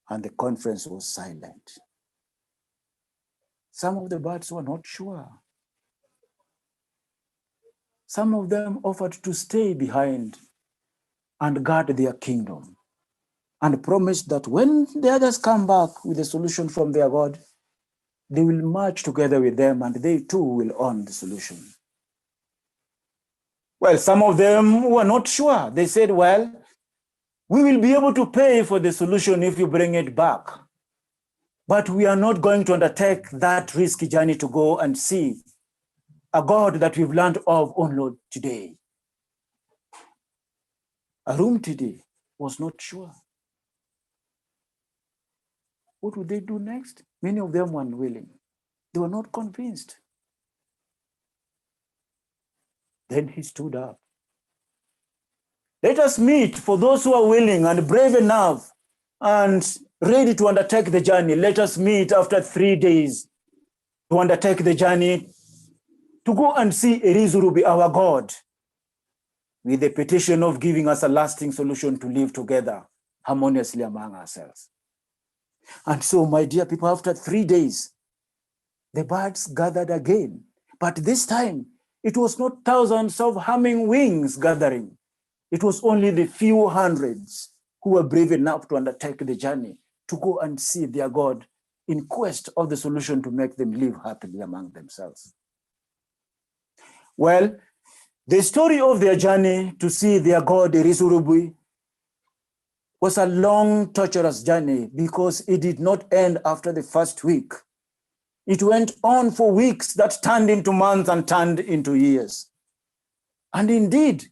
And the conference was silent. Some of the birds were not sure. Some of them offered to stay behind and guard their kingdom, and promised that when the others come back with a solution from their God, they will march together with them and they too will own the solution. Well, some of them were not sure. They said, well, we will be able to pay for the solution if you bring it back. But we are not going to undertake that risky journey to go and see a God that we've learned of only today. Arumtidi was not sure. What would they do next? Many of them were unwilling. They were not convinced. Then he stood up. Let us meet for those who are willing and brave enough and ready to undertake the journey. Let us meet after 3 days to undertake the journey to go and see Erizurubi, our God, with the petition of giving us a lasting solution to live together harmoniously among ourselves. And so, my dear people, after 3 days, the birds gathered again. But this time, it was not thousands of humming wings gathering. It was only the few hundreds who were brave enough to undertake the journey to go and see their God in quest of the solution to make them live happily among themselves. Well, the story of their journey to see their God, Erizurubi, was a long, torturous journey because it did not end after the first week. It went on for weeks that turned into months and turned into years. And indeed,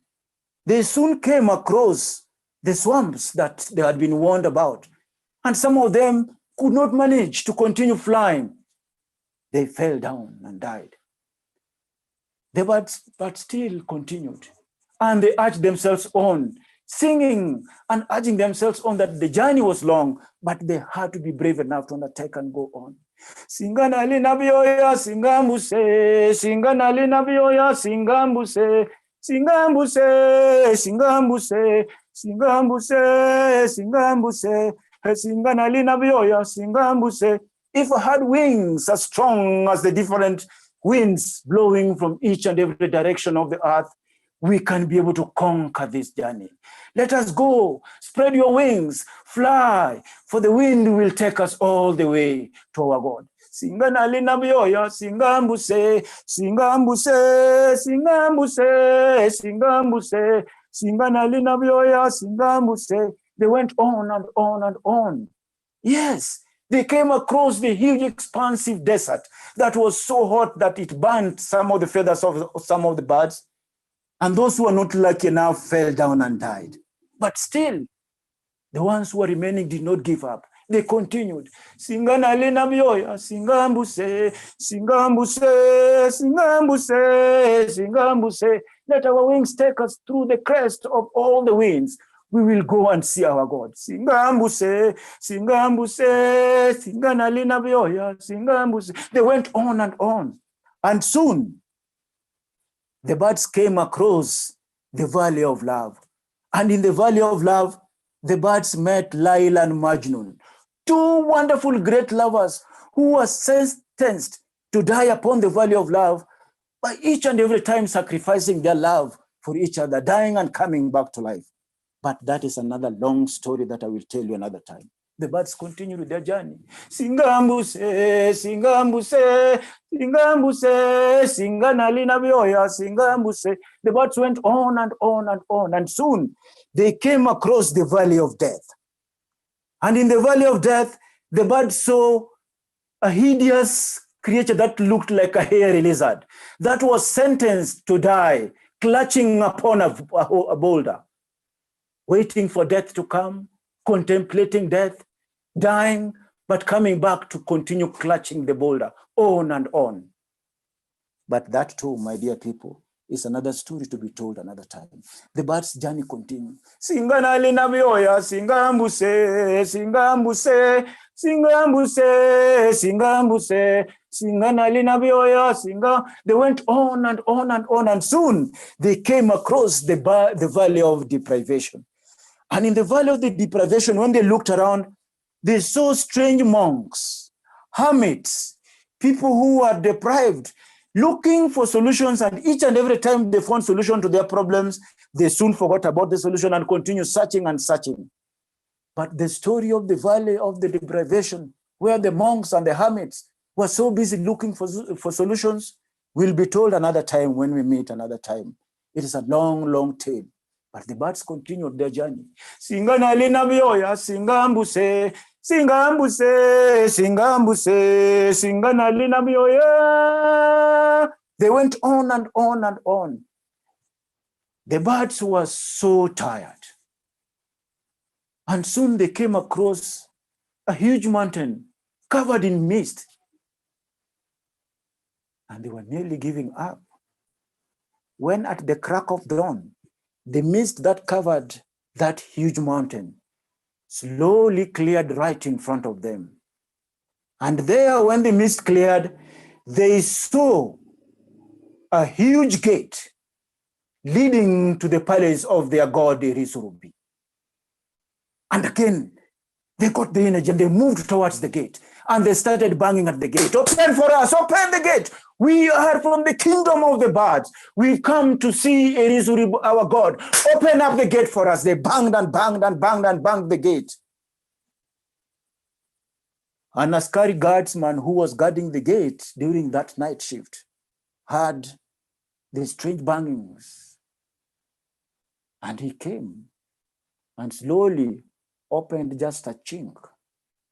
they soon came across the swamps that they had been warned about. And some of them could not manage to continue flying. They fell down and died. The birds but still continued. And they urged themselves on, singing and urging themselves on that the journey was long, but they had to be brave enough to undertake and go on. Singana linabioya singambuse, singana linabioya singambuse, singambuse, singambuse, singambuse, singambuse, singana linabioya singambuse. If I had wings as strong as the different winds blowing from each and every direction of the earth, we can be able to conquer this journey. Let us go, spread your wings, fly, for the wind will take us all the way to our God. Singana linabioya, singambuse, singambuse, singambuse, singambuse, singana linabioya, singambuse. They went on and on and on. Yes, they came across the huge expansive desert that was so hot that it burnt some of the feathers of some of the birds. And those who were not lucky enough fell down and died. But still, the ones who were remaining did not give up. They continued. Singana lina mioya, singambuse, singambuse, singambuse, singambuse. Let our wings take us through the crest of all the winds. We will go and see our God. Singambuse, singambuse, singana lina mioya, singambuse. They went on and on. And soon, the birds came across the Valley of Love. And in the Valley of Love, the birds met Laila and Majnun, two wonderful great lovers who were sentenced to die upon the Valley of Love by each and every time sacrificing their love for each other, dying and coming back to life. But that is another long story that I will tell you another time. The birds continue with their journey. Singambuse, singambuse, singambuse, singana lina bioya, singambuse. The birds went on and on and on, and soon they came across the Valley of Death. And in the Valley of Death, the birds saw a hideous creature that looked like a hairy lizard that was sentenced to die, clutching upon a boulder, waiting for death to come, contemplating death, dying, but coming back to continue clutching the boulder, on and on. But that too, my dear people, is another story to be told another time. The bird's journey continues. Singana lina bioya, singambuse, singambuse, singambuse, singambuse, singana lina bioya, singa. They went on and on and on, and soon they came across the Valley of Deprivation. And in the Valley of the Deprivation, when they looked around, they saw strange monks, hermits, people who are deprived, looking for solutions, and each and every time they found solution to their problems, they soon forgot about the solution and continued searching and searching. But the story of the Valley of the Deprivation, where the monks and the hermits were so busy looking for solutions, will be told another time when we meet another time. It is a long, long tale. But the birds continued their journey. Singana lina bioya, singambuse, singambuse, singambuse, singana lina bioya. They went on and on and on. The birds were so tired. And soon they came across a huge mountain covered in mist. and they were nearly giving up, when at the crack of dawn, the mist that covered that huge mountain slowly cleared right in front of them. And there, when the mist cleared, they saw a huge gate leading to the palace of their god, Erisurubi. And again, they got the energy and they moved towards the gate and they started banging at the gate. Open for us, open the gate. We are from the kingdom of the birds. We've come to see Erisurubi, our god. Open up the gate for us. They banged and banged and banged and banged the gate. An Askari guardsman who was guarding the gate during that night shift heard the strange bangings. And he came and slowly opened just a chink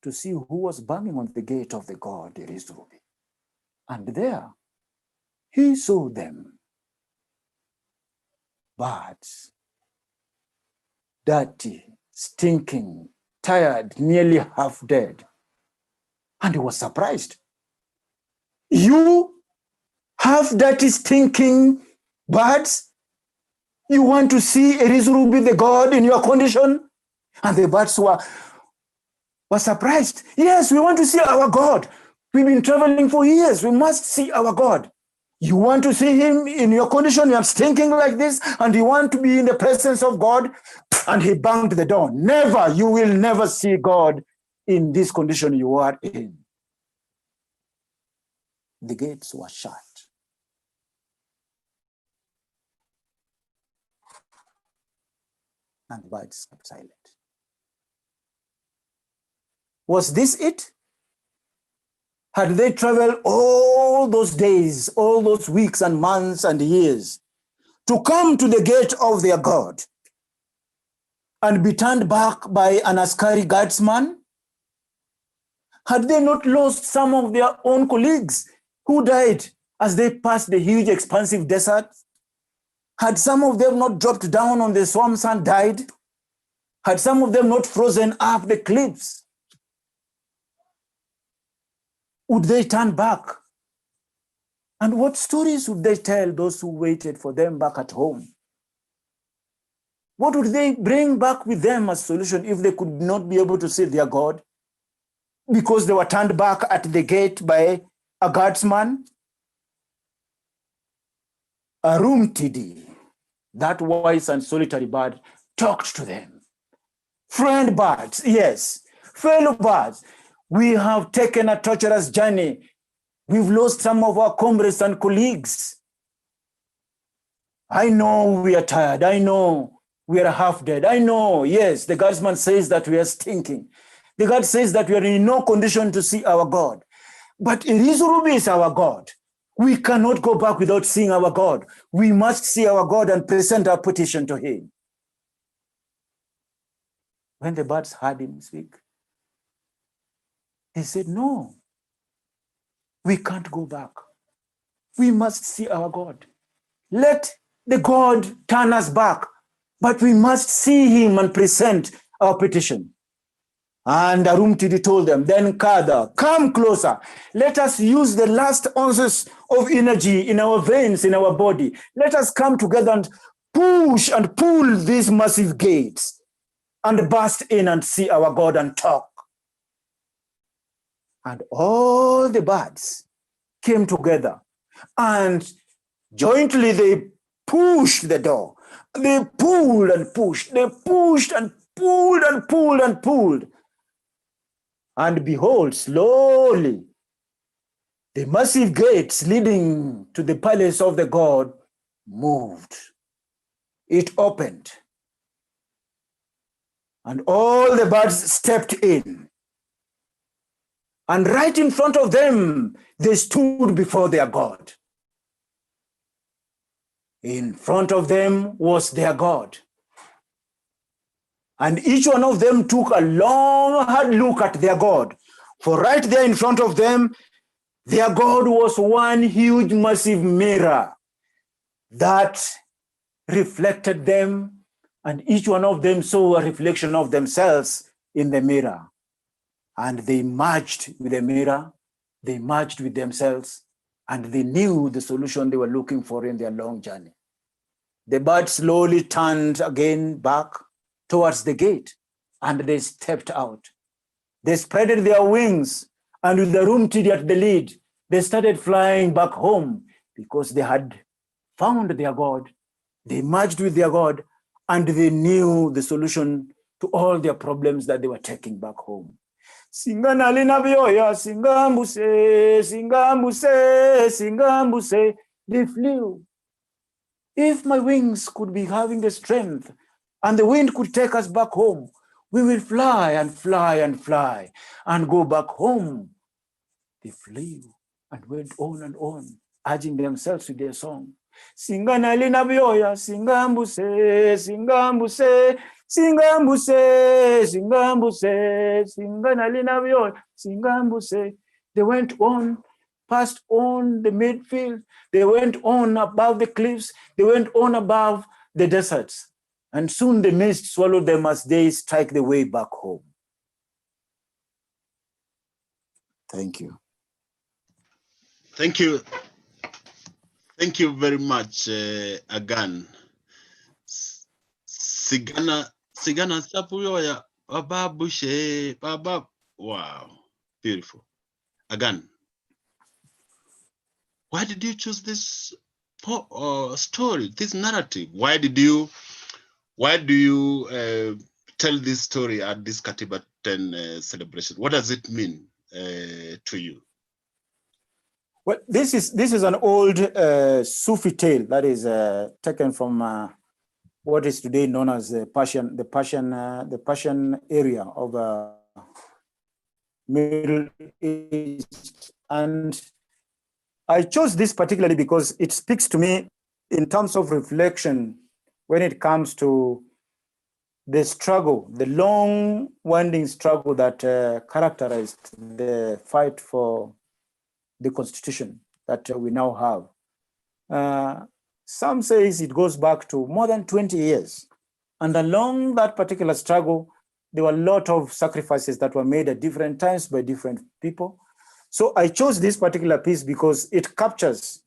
to see who was banging on the gate of the god Erisurubi. And there he saw them. Birds, dirty, stinking, tired, nearly half dead. And he was surprised. You half dirty, stinking birds? You want to see Erisurubi the god in your condition? And the birds were surprised. Yes, we want to see our God. We've been traveling for years. We must see our God. You want to see him in your condition? You are stinking like this, and you want to be in the presence of God? And he banged the door. Never, you will never see God in this condition you are in. The gates were shut. And the birds kept silent. Was this it? Had they traveled all those days, all those weeks and months and years to come to the gate of their God and be turned back by an Askari guardsman? Had they not lost some of their own colleagues who died as they passed the huge expansive desert? Had some of them not dropped down on the swamps and died? Had some of them not frozen up the cliffs? Would they turn back? And what stories would they tell those who waited for them back at home? What would they bring back with them as solution if they could not be able to see their God because they were turned back at the gate by a guardsman? Arumtidi, that wise and solitary bird, talked to them. Friend birds, yes, fellow birds, we have taken a torturous journey. We've lost some of our comrades and colleagues. I know we are tired. I know we are half dead. I know, yes, the guardsman says that we are stinking. The God says that we are in no condition to see our God. But Erisurubi is our God. We cannot go back without seeing our God. We must see our God and present our petition to him. When the birds heard him speak, they said, no, we can't go back. We must see our God. Let the God turn us back, but we must see him and present our petition. And Arumtidi told them, then Kada, come closer. Let us use the last ounces of energy in our veins, in our body. Let us come together and push and pull these massive gates and burst in and see our God and talk. And all the birds came together and jointly they pushed the door. They pulled and pushed. They pushed and pulled and pulled and pulled. And behold, slowly, the massive gates leading to the palace of the god moved. It opened. And all the birds stepped in. And right in front of them, they stood before their God. In front of them was their God. And each one of them took a long, hard look at their God. For right there in front of them, their God was one huge, massive mirror that reflected them, and each one of them saw a reflection of themselves in the mirror. And they merged with the mirror, they merged with themselves, and they knew the solution they were looking for in their long journey. The bird slowly turned again back towards the gate, and they stepped out. They spread their wings, and with the room tiddy at the lead, they started flying back home because they had found their God. They merged with their God, and they knew the solution to all their problems that they were taking back home. Singana lina vioya, singambuse, singambuse, singambuse, they flew. If my wings could be having the strength and the wind could take us back home, we will fly and fly and fly and go back home. They flew and went on, urging themselves with their song. Singana lina vioya, singambuse, singambuse, singambuse, singambuse, singana lina vioya, singambuse. They went on, passed on the midfield. They went on above the cliffs. They went on above the deserts. And soon the mist swallowed them as they strike the way back home. Thank you. Thank you. Thank you very much, Aghan. Sigana Sapuyoya, Baba Bushe, Baba. Wow, beautiful. Aghan, why did you choose this story, this narrative? Why do you tell this story at this Katiba 10 celebration? What does it mean to you? Well, this is an old Sufi tale that is taken from what is today known as the Persian area of Middle East, and I chose this particularly because it speaks to me in terms of reflection when it comes to the struggle, the long winding struggle that characterized the fight for the constitution that we now have. Some says it goes back to more than 20 years. And along that particular struggle, there were a lot of sacrifices that were made at different times by different people. So I chose this particular piece because it captures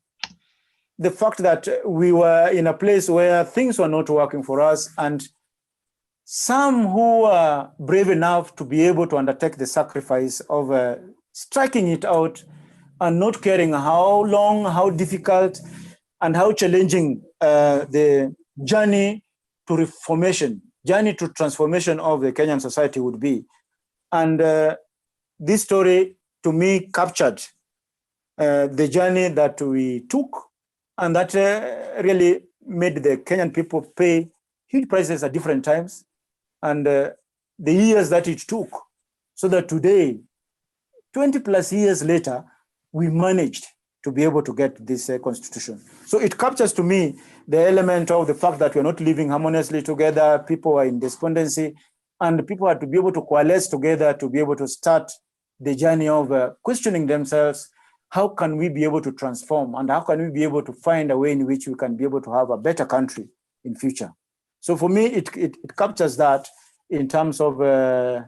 the fact that we were in a place where things were not working for us, and some who were brave enough to be able to undertake the sacrifice of striking it out and not caring how long, how difficult, and how challenging the journey to reformation, journey to transformation of the Kenyan society would be. And this story, to me, captured the journey that we took, and that really made the Kenyan people pay huge prices at different times, and the years that it took, so that today, 20 plus years later, we managed to be able to get this constitution. So it captures to me the element of the fact that we're not living harmoniously together, people are in despondency, and people had to be able to coalesce together to be able to start the journey of questioning themselves, how can we be able to transform, and how can we be able to find a way in which we can be able to have a better country in future. So for me, it captures that in terms of the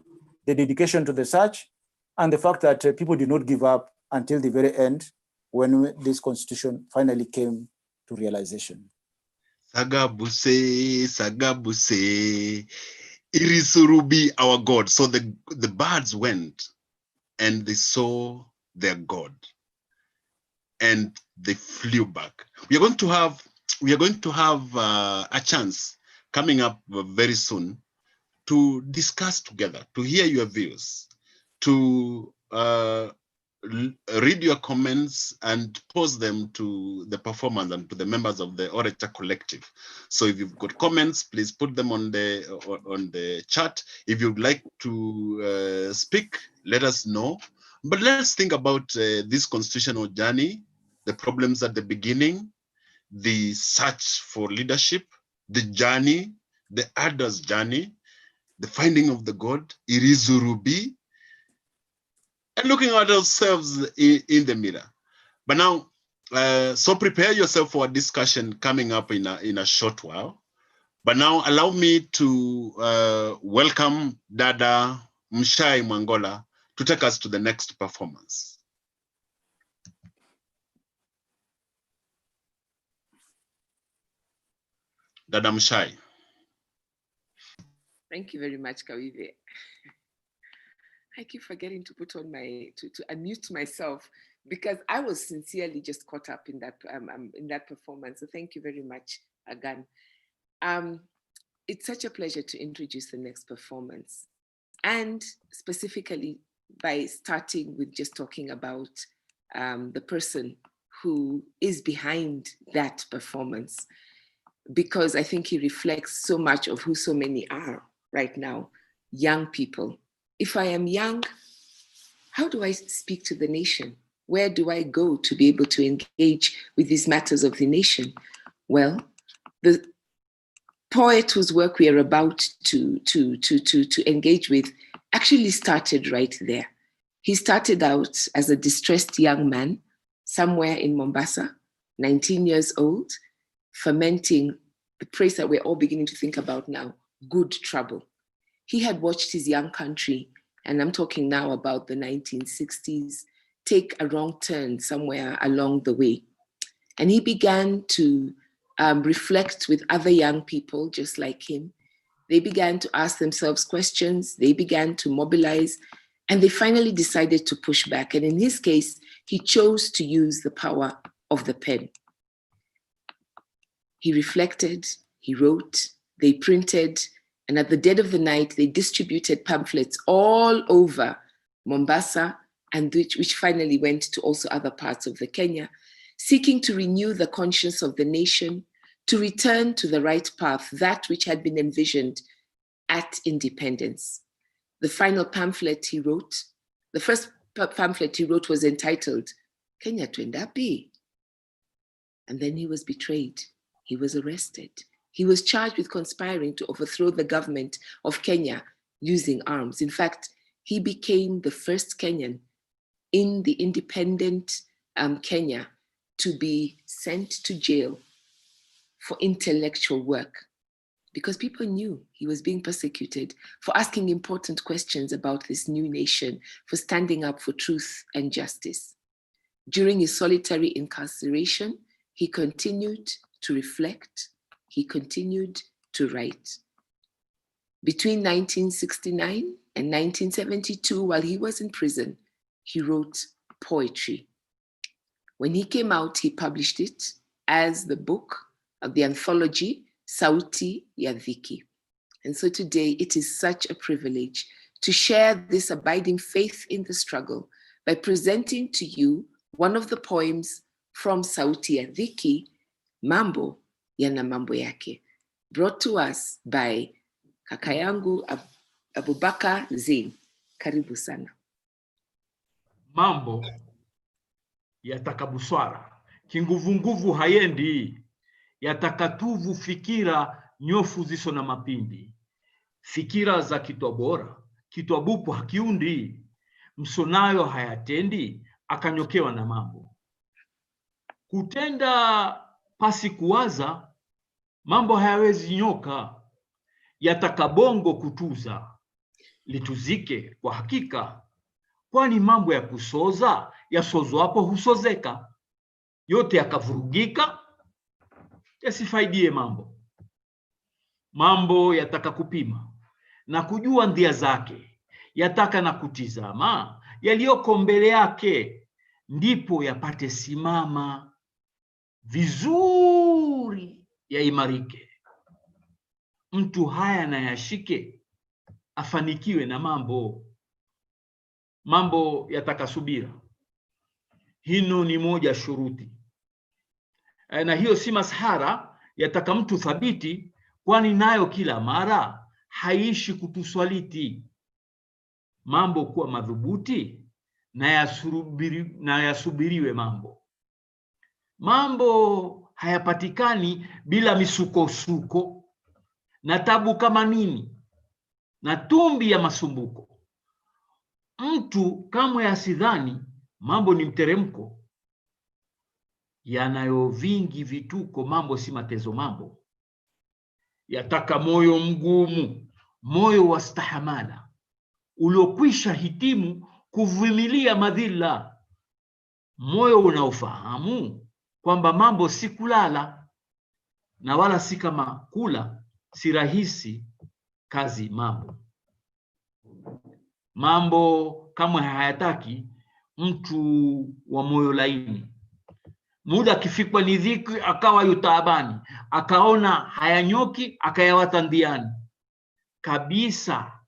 dedication to the search and the fact that people did not give up until the very end when this constitution finally came to realization. Sagabuse, Sagabuse, Irisurubi, our God. So the birds went and they saw their God and they flew back. We are going to have a chance coming up very soon to discuss together, to hear your views, to read your comments and post them to the performers and to the members of the Orator Collective. So if you've got comments, please put them on the chat. If you'd like to speak, let us know. But let's think about this constitutional journey, the problems at the beginning, the search for leadership, the journey, the Ada's journey, the finding of the God, Irizurubi, and looking at ourselves in the mirror. But now, so prepare yourself for a discussion coming up in a short while. But now allow me to welcome Dada Mshai Mwangola to take us to the next performance. Dada Mshai. Thank you very much, Kawive. I keep forgetting to put on to unmute myself because I was sincerely just caught up in that performance. So thank you very much, Aghan. It's such a pleasure to introduce the next performance, and specifically by starting with just talking about the person who is behind that performance, because I think he reflects so much of who so many are right now, young people. If I am young, how do I speak to the nation? Where do I go to be able to engage with these matters of the nation? Well, the poet whose work we are about to engage with actually started right there. He started out as a distressed young man somewhere in Mombasa, 19 years old, fermenting the phrase that we're all beginning to think about now, good trouble. He had watched his young country, and I'm talking now about the 1960s, take a wrong turn somewhere along the way. And he began to reflect with other young people just like him. They began to ask themselves questions, they began to mobilize, and they finally decided to push back. And in his case, he chose to use the power of the pen. He reflected, he wrote, they printed, and at the dead of the night, they distributed pamphlets all over Mombasa, and which finally went to also other parts of the Kenya, seeking to renew the conscience of the nation, to return to the right path, that which had been envisioned at independence. The final pamphlet he wrote, the first pamphlet he wrote was entitled, Kenya Twendapi. And then he was betrayed. He was arrested. He was charged with conspiring to overthrow the government of Kenya using arms. In fact, he became the first Kenyan in the independent Kenya to be sent to jail for intellectual work, because people knew he was being persecuted for asking important questions about this new nation, for standing up for truth and justice. During his solitary incarceration, he continued to reflect, he continued to write. Between 1969 and 1972, while he was in prison, he wrote poetry. When he came out, he published it as the book of the anthology, Sauti ya Dhiki. And so today, it is such a privilege to share this abiding faith in the struggle by presenting to you one of the poems from Sauti ya Dhiki, Mambo Yana Mambo Yake, brought to us by kaka yangu Abubakar Zein. Karibu sana. Mambo yataka buswara, kinguvunguvu hayendi, yatakatuvu fikira nyofu ziso na mapindi, fikira za kitwabora, kitwabupu hakiundi, msonayo hayatendi, akanyokewa na mambo. Kutenda pasi kuwaza, mambo hayawezi nyoka, yatakabongo kutuza, lituzike kwa hakika, kwani mambo ya kusoza, yasozwapo husozeka, yote yakavurugika, yasifaidie mambo. Mambo yataka kupima na kujua ndia zake, yataka na kutizama yaliyoko mbele yake, ndipo yapate simama vizuri, yaimarike. Mtu haya na yashike, afanikiwe na mambo. Mambo yataka subira, hino ni moja shuruti, na hiyo si masahara, yataka mtu thabiti, kwani nayo kila mara haishi kutuswaliti. Mambo kuwa madhubuti na yasubiriwe mambo. Mambo hayapatikani bila misukosuko na tabu kama nini na tumbi ya masumbuko. Mtu kamwe asidhani mambo ni mteremko, yanayo vingi vituko, mambo si matezo mambo. Yataka moyo mgumu, moyo wa stahamala, uliokwisha hitimu kuvumilia madhila, moyo unaofahamu kwamba mambo si kulala. na wala si kama kula, si rahisi kazi mambo kama hayataki mtu wa moyo laini. Muda akifikwa ni dhiki akawa yutabani, akaona hayanyoki akayawata ndiani. Kabisa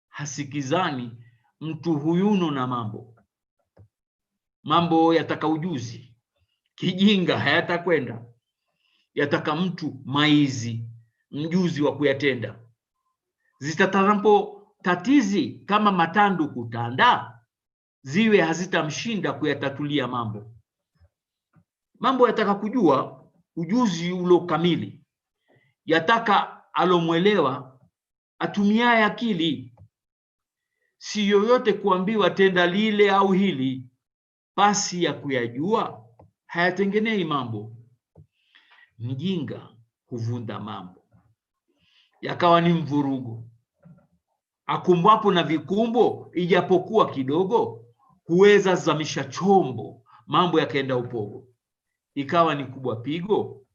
hasikizani mtu huyuno na mambo yataka ujuzi, kijinga hayatakwenda, yataka mtu maizi, mjuzi wa kuyatenda. Zitatarampo tatizi kama matandu kutanda, ziwe hazitamshinda kuyatatulia mambo yataka kujua ujuzi ulo kamili, yataka alomwelewa atumiaye akili, si yoyote kuambiwa tenda lile au hili, pasi ya kuyajua hayatengenei mambo. Mjinga huvunda mambo yakawa ni mvurugo, akumbwapo na vikumbo ijapokuwa kidogo, huweza zamisha chombo, mambo yakaenda upogo, ikawa ni kubwa pigo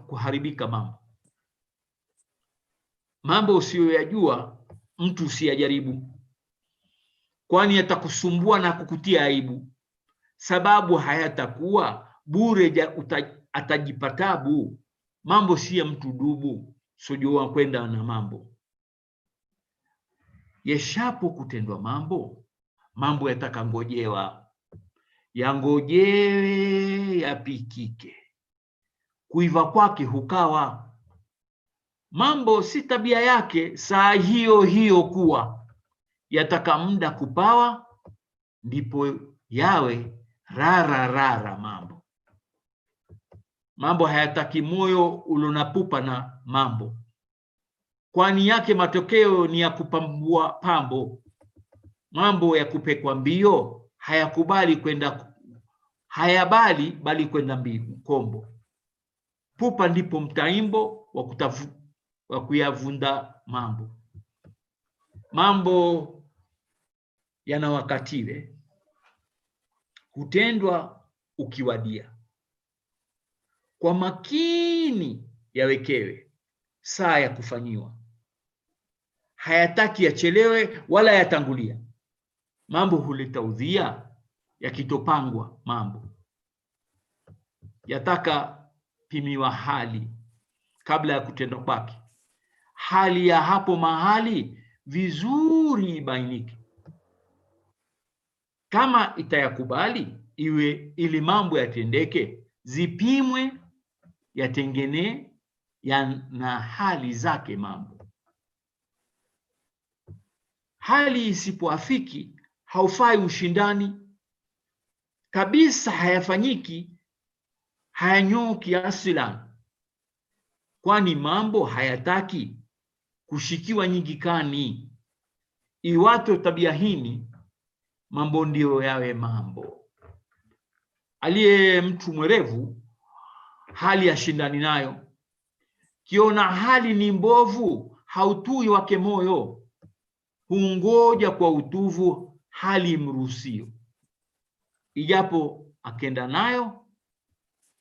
kuharibika mambo usiyoyajua mtu usiyajaribu, kwani yatakusumbua na kukutia aibu, sababu hayatakuwa bure atajipatabu. Mambo si ya mtu dubu, sojua kwenda na yeshapo kutendwa mambo yataka ngojewa, yangojewe yapikike, kuiva kwake hukawa. Mambo si tabia yake saa hiyo kuwa, yataka muda kupawa, ndipo yawe rara mambo hayataki moyo ulonapupa na kwani yake matokeo ni ya kupambua pambo. Mambo ya kupekwa mbio hayabali bali kwenda mbio kombo. Pupa ndipo mtaimbo wa kuyavunda mambo yana wakatiwe, hutendwa ukiwadia. Kwa makini yawekewe saa ya kufanyiwa, hayataki yachelewe wala yatangulia. Mambo huleta udhia yakitopangwa yataka pimiwa hali kabla ya kutendwa kwake, hali ya hapo mahali vizuri ibainike. Kama itayakubali iwe ili mambo yatendeke, zipimwe yatengene na hali zake hali isipoafiki haufai ushindani kabisa, hayafanyiki hayanyoki asila, kwani mambo hayataki kushikiwa nyingikani. Iwato tabia hini, mambo ndio yawe aliye mtu mwerevu hali ya shindani nayo, kiona hali ni mbovu hautui wake moyo, hungoja kwa utuvu hali mrusio, ijapo akenda nayo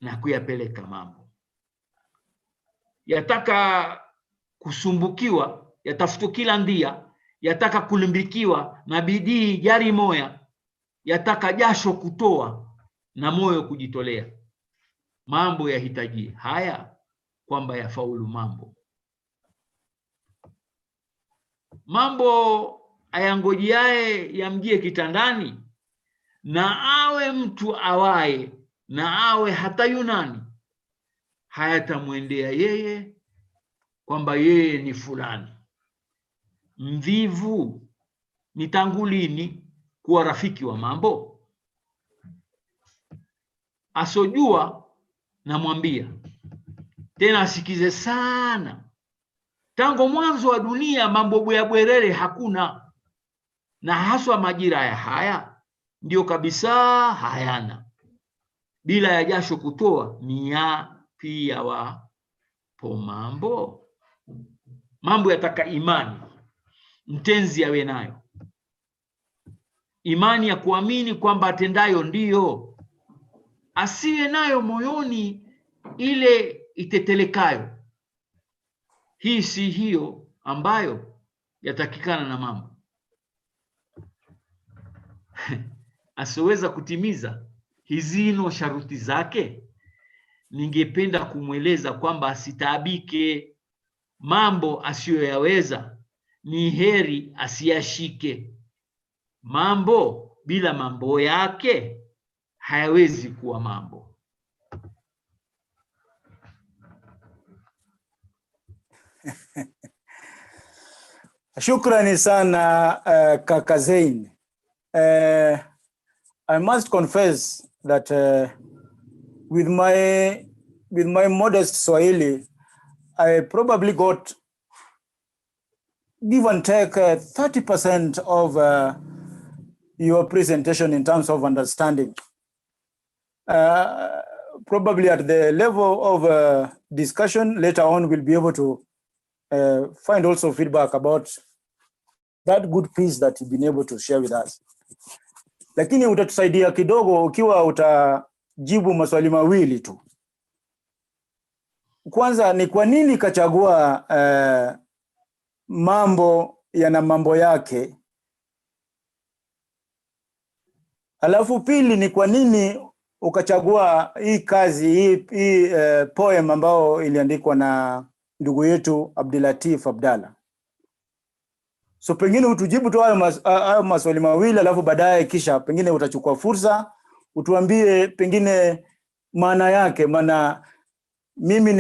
na kuyapeleka yataka kusumbukiwa, yatafutu kila ndia, yataka kulimbikiwa na bidii jari moya, yataka jasho kutoa na moyo kujitolea. Mambo yahitaji haya kwamba yafaulu mambo ayangojiaye yamjie kitandani, na awe mtu awaye na awe hata Yunani, hayatamwendea yeye kwamba yeye ni fulani. Mvivu ni tangu lini kuwa rafiki wa mambo? Asojua namwambia tena asikize sana, tangu mwanzo wa dunia mambo bwerere hakuna, na haswa majira ya haya ndio kabisa hayana. Bila ya jasho kutoa ni yapi yawapo mambo yataka imani, mtenzi awe nayo imani ya kuamini kwamba atendayo ndiyo, asiwe nayo moyoni ile itetelekayo. Hii si hiyo ambayo yatakikana na mama. Asiweza kutimiza hizino sharuti zake, ningependa kumweleza kwamba asitaabike. Mambo asiyoyaweza ni heri asiyashike. Mambo bila mambo yake hayawezi kuwa mambo. Shukrani sana Kaka Zein. I must confess that with my modest Swahili, I probably got, give and take, 30% of your presentation in terms of understanding. Probably at the level of discussion later on, we'll be able to find also feedback about that good piece that you've been able to share with us. Lakini utatusaidia kidogo ukiwa utajibu maswali mawili tu. Kwanza ni kwa nini kachagua mambo yana mambo yake? Alafu pili ni kwa nini ukachagua hii kazi, hii poem ambao iliandikwa na ndugu yetu Abdulatif Abdalla? So pengine utujibu tu hayo maswali mawili, alafu baadaye kisha pengine utachukua fursa utuambie pengine maana yake. Maana mimi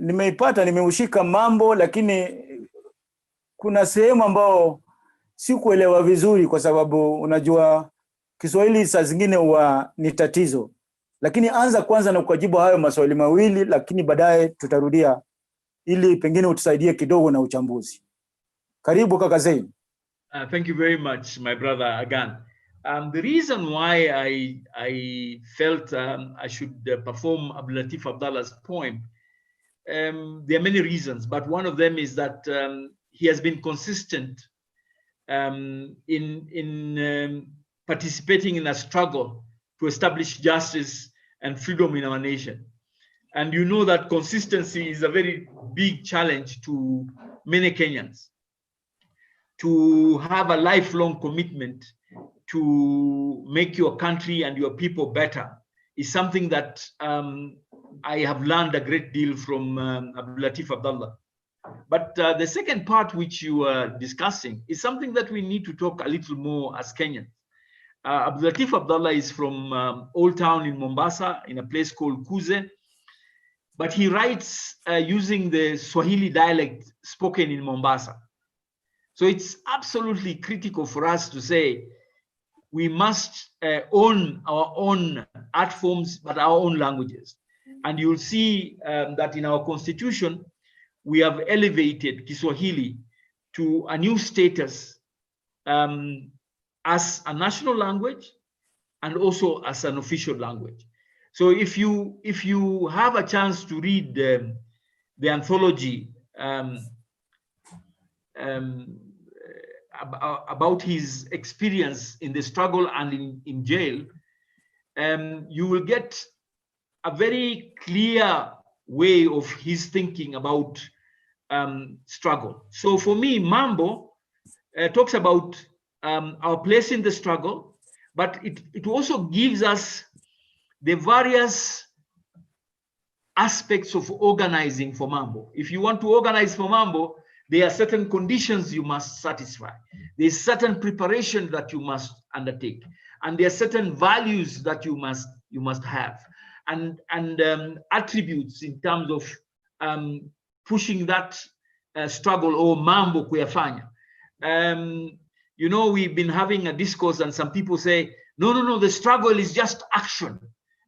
nimeipata, nimeushika mambo, lakini kuna sehemu ambao sikuelewa vizuri, kwa sababu unajua Kiswahili saa zingine huwa ni tatizo. Lakini anza kwanza na kujibu hayo maswali mawili, lakini baadaye tutarudia ili pengine utusaidie kidogo na uchambuzi. Karibu Kaka Zein. Thank you very much, my brother Aghan. The reason why I felt I should perform Abdulatif Abdalla's poem, there are many reasons, but one of them is that he has been consistent in participating in a struggle to establish justice and freedom in our nation. And you know that consistency is a very big challenge to many Kenyans. To have a lifelong commitment to make your country and your people better is something that I have learned a great deal from Abdulatif Abdalla. But the second part which you are discussing is something that we need to talk a little more as Kenyans. Abdulatif Abdalla is from Old Town in Mombasa, in a place called Kuze, but he writes using the Swahili dialect spoken in Mombasa. So it's absolutely critical for us to say we must own our own art forms, but our own languages. And you'll see that in our constitution, we have elevated Kiswahili to a new status as a national language and also as an official language. So if you have a chance to read the anthology about his experience in the struggle and in jail, you will get a very clear way of his thinking about struggle. So for me, Mambo talks about our place in the struggle, but it also gives us the various aspects of organizing for Mambo. If you want to organize for Mambo, there are certain conditions you must satisfy. There's certain preparation that you must undertake, and there are certain values that you must have, and attributes in terms of pushing that struggle or Mambo kuyafanya. You know, we've been having a discourse, and some people say, no, the struggle is just action.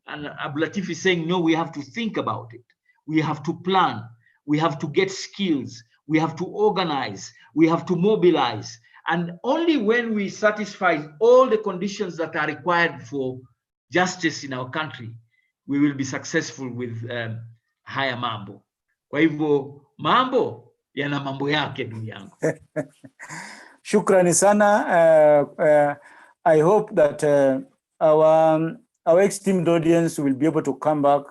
And Abdulatif is saying, no, we have to think about it. We have to plan. We have to get skills. We have to organize. We have to mobilize. And only when we satisfy all the conditions that are required for justice in our country, we will be successful with haya mambo. Kwa hivyo, mambo yana mambo yake ndugu yangu. Shukrani sana. I hope that our esteemed audience will be able to come back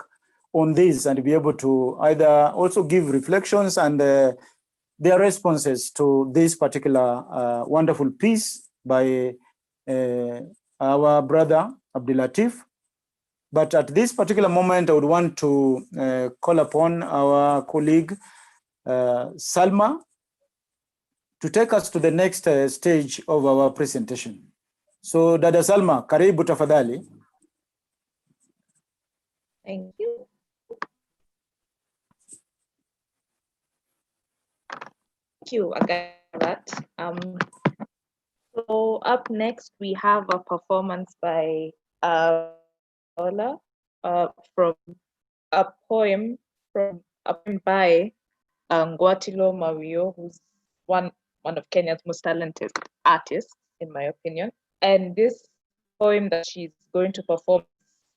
on this and be able to either also give reflections and their responses to this particular wonderful piece by our brother Abdul Latif. But at this particular moment, I would want to call upon our colleague Salma to take us to the next stage of our presentation. So, Dada Salma, karibu tafadhali. Thank you. Thank you, Aghan. So up next, we have a performance by Ola from a poem by Ngwatilo Mawio, who's one of Kenya's most talented artists, in my opinion. And this poem that she's going to perform,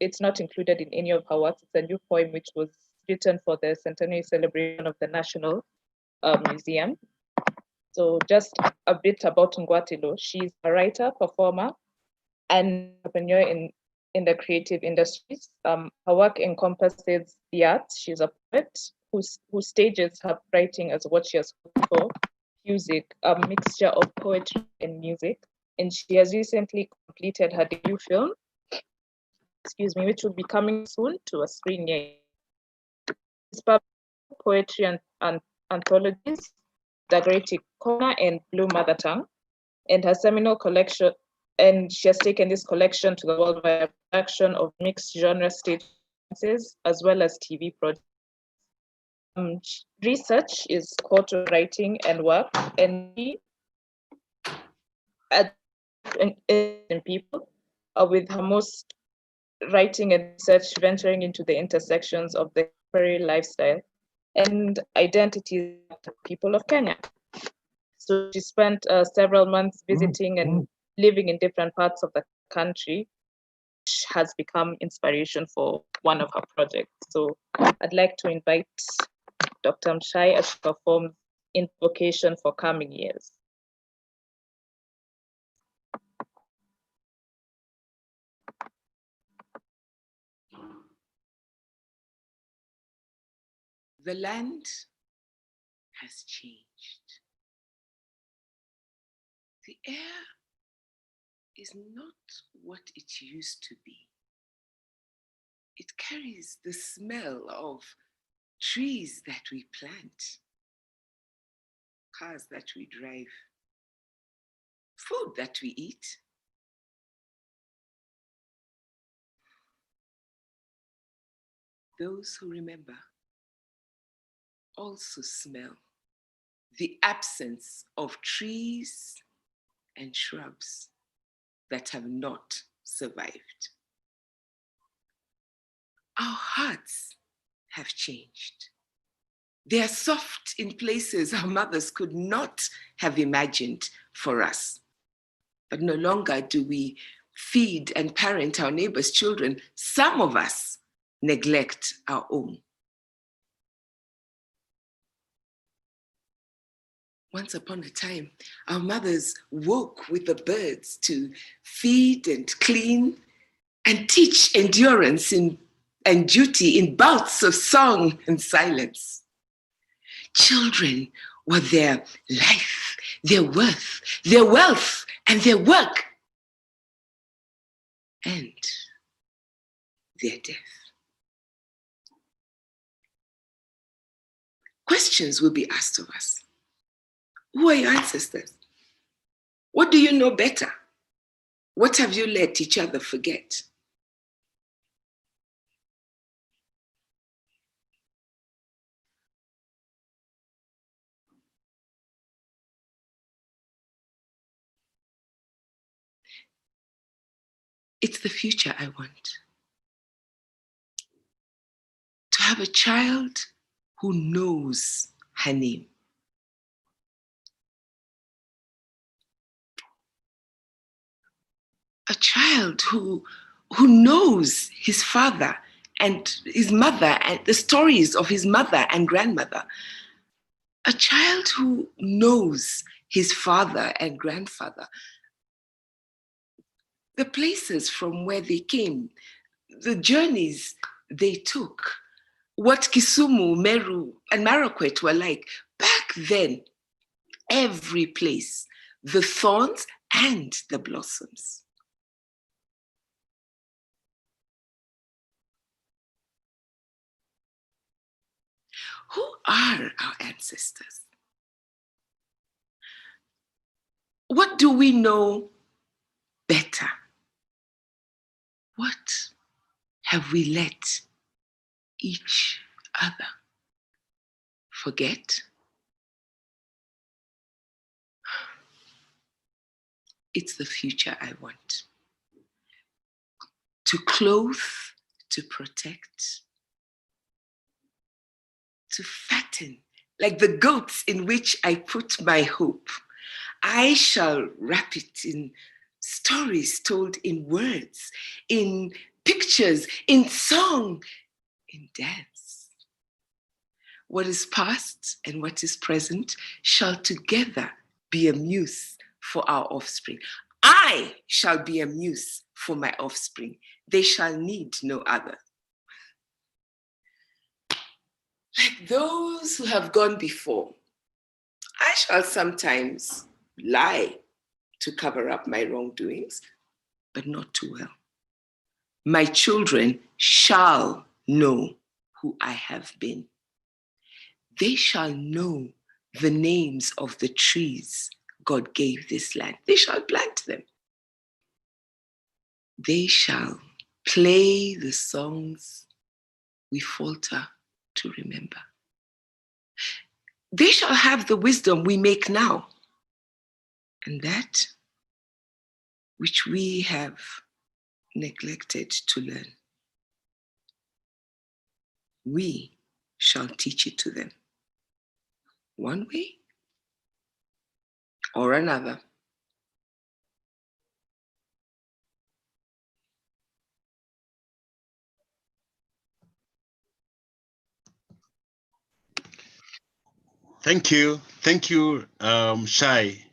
it's not included in any of her works. It's a new poem which was written for the centenary celebration of the National Museum. So just a bit about Ngwatilo. She's a writer, performer, and entrepreneur in the creative industries. Her work encompasses the arts. She's a poet who stages her writing as what she has called for music, a mixture of poetry and music. And she has recently completed her debut film, which will be coming soon to a screen near you. It's published poetry and anthologies, The Great Corner and Blue Mother Tongue, and her seminal collection, and she has taken this collection to the world via production of mixed genre stage performances as well as TV projects. Research is core to writing and work, and she in people with her most writing and research venturing into the intersections of the contemporary lifestyle and identities of the people of Kenya. So she spent several months visiting and living in different parts of the country, which has become inspiration for one of her projects. So I'd like to invite Dr. Mshai as she performs in Vocation for Coming Years. The land has changed. The air is not what it used to be. It carries the smell of trees that we plant, cars that we drive, food that we eat. Those who remember also smell the absence of trees and shrubs that have not survived. Our hearts have changed. They are soft in places our mothers could not have imagined for us. But no longer do we feed and parent our neighbors' children. Some of us neglect our own. Once upon a time, our mothers woke with the birds to feed and clean and teach endurance and duty in bouts of song and silence. Children were their life, their worth, their wealth, and their work, and their death. Questions will be asked of us. Who are your ancestors? What do you know better? What have you let each other forget? It's the future I want. To have a child who knows her name. A child who knows his father and his mother and the stories of his mother and grandmother. A child who knows his father and grandfather. The places from where they came, the journeys they took, what Kisumu, Meru, and Marakwet were like. Back then, every place, the thorns and the blossoms. Who are our ancestors? What do we know better? What have we let each other forget? It's the future I want. To clothe, to protect, to fatten, like the goats in which I put my hope. I shall wrap it in stories told in words, in pictures, in song, in dance. What is past and what is present shall together be a muse for our offspring. I shall be a muse for my offspring. They shall need no other. Like those who have gone before, I shall sometimes lie to cover up my wrongdoings, but not too well. My children shall know who I have been. They shall know the names of the trees God gave this land. They shall plant them. They shall play the songs we falter to remember. They shall have the wisdom we make now, and that which we have neglected to learn. We shall teach it to them, one way or another. Thank you, Mshai,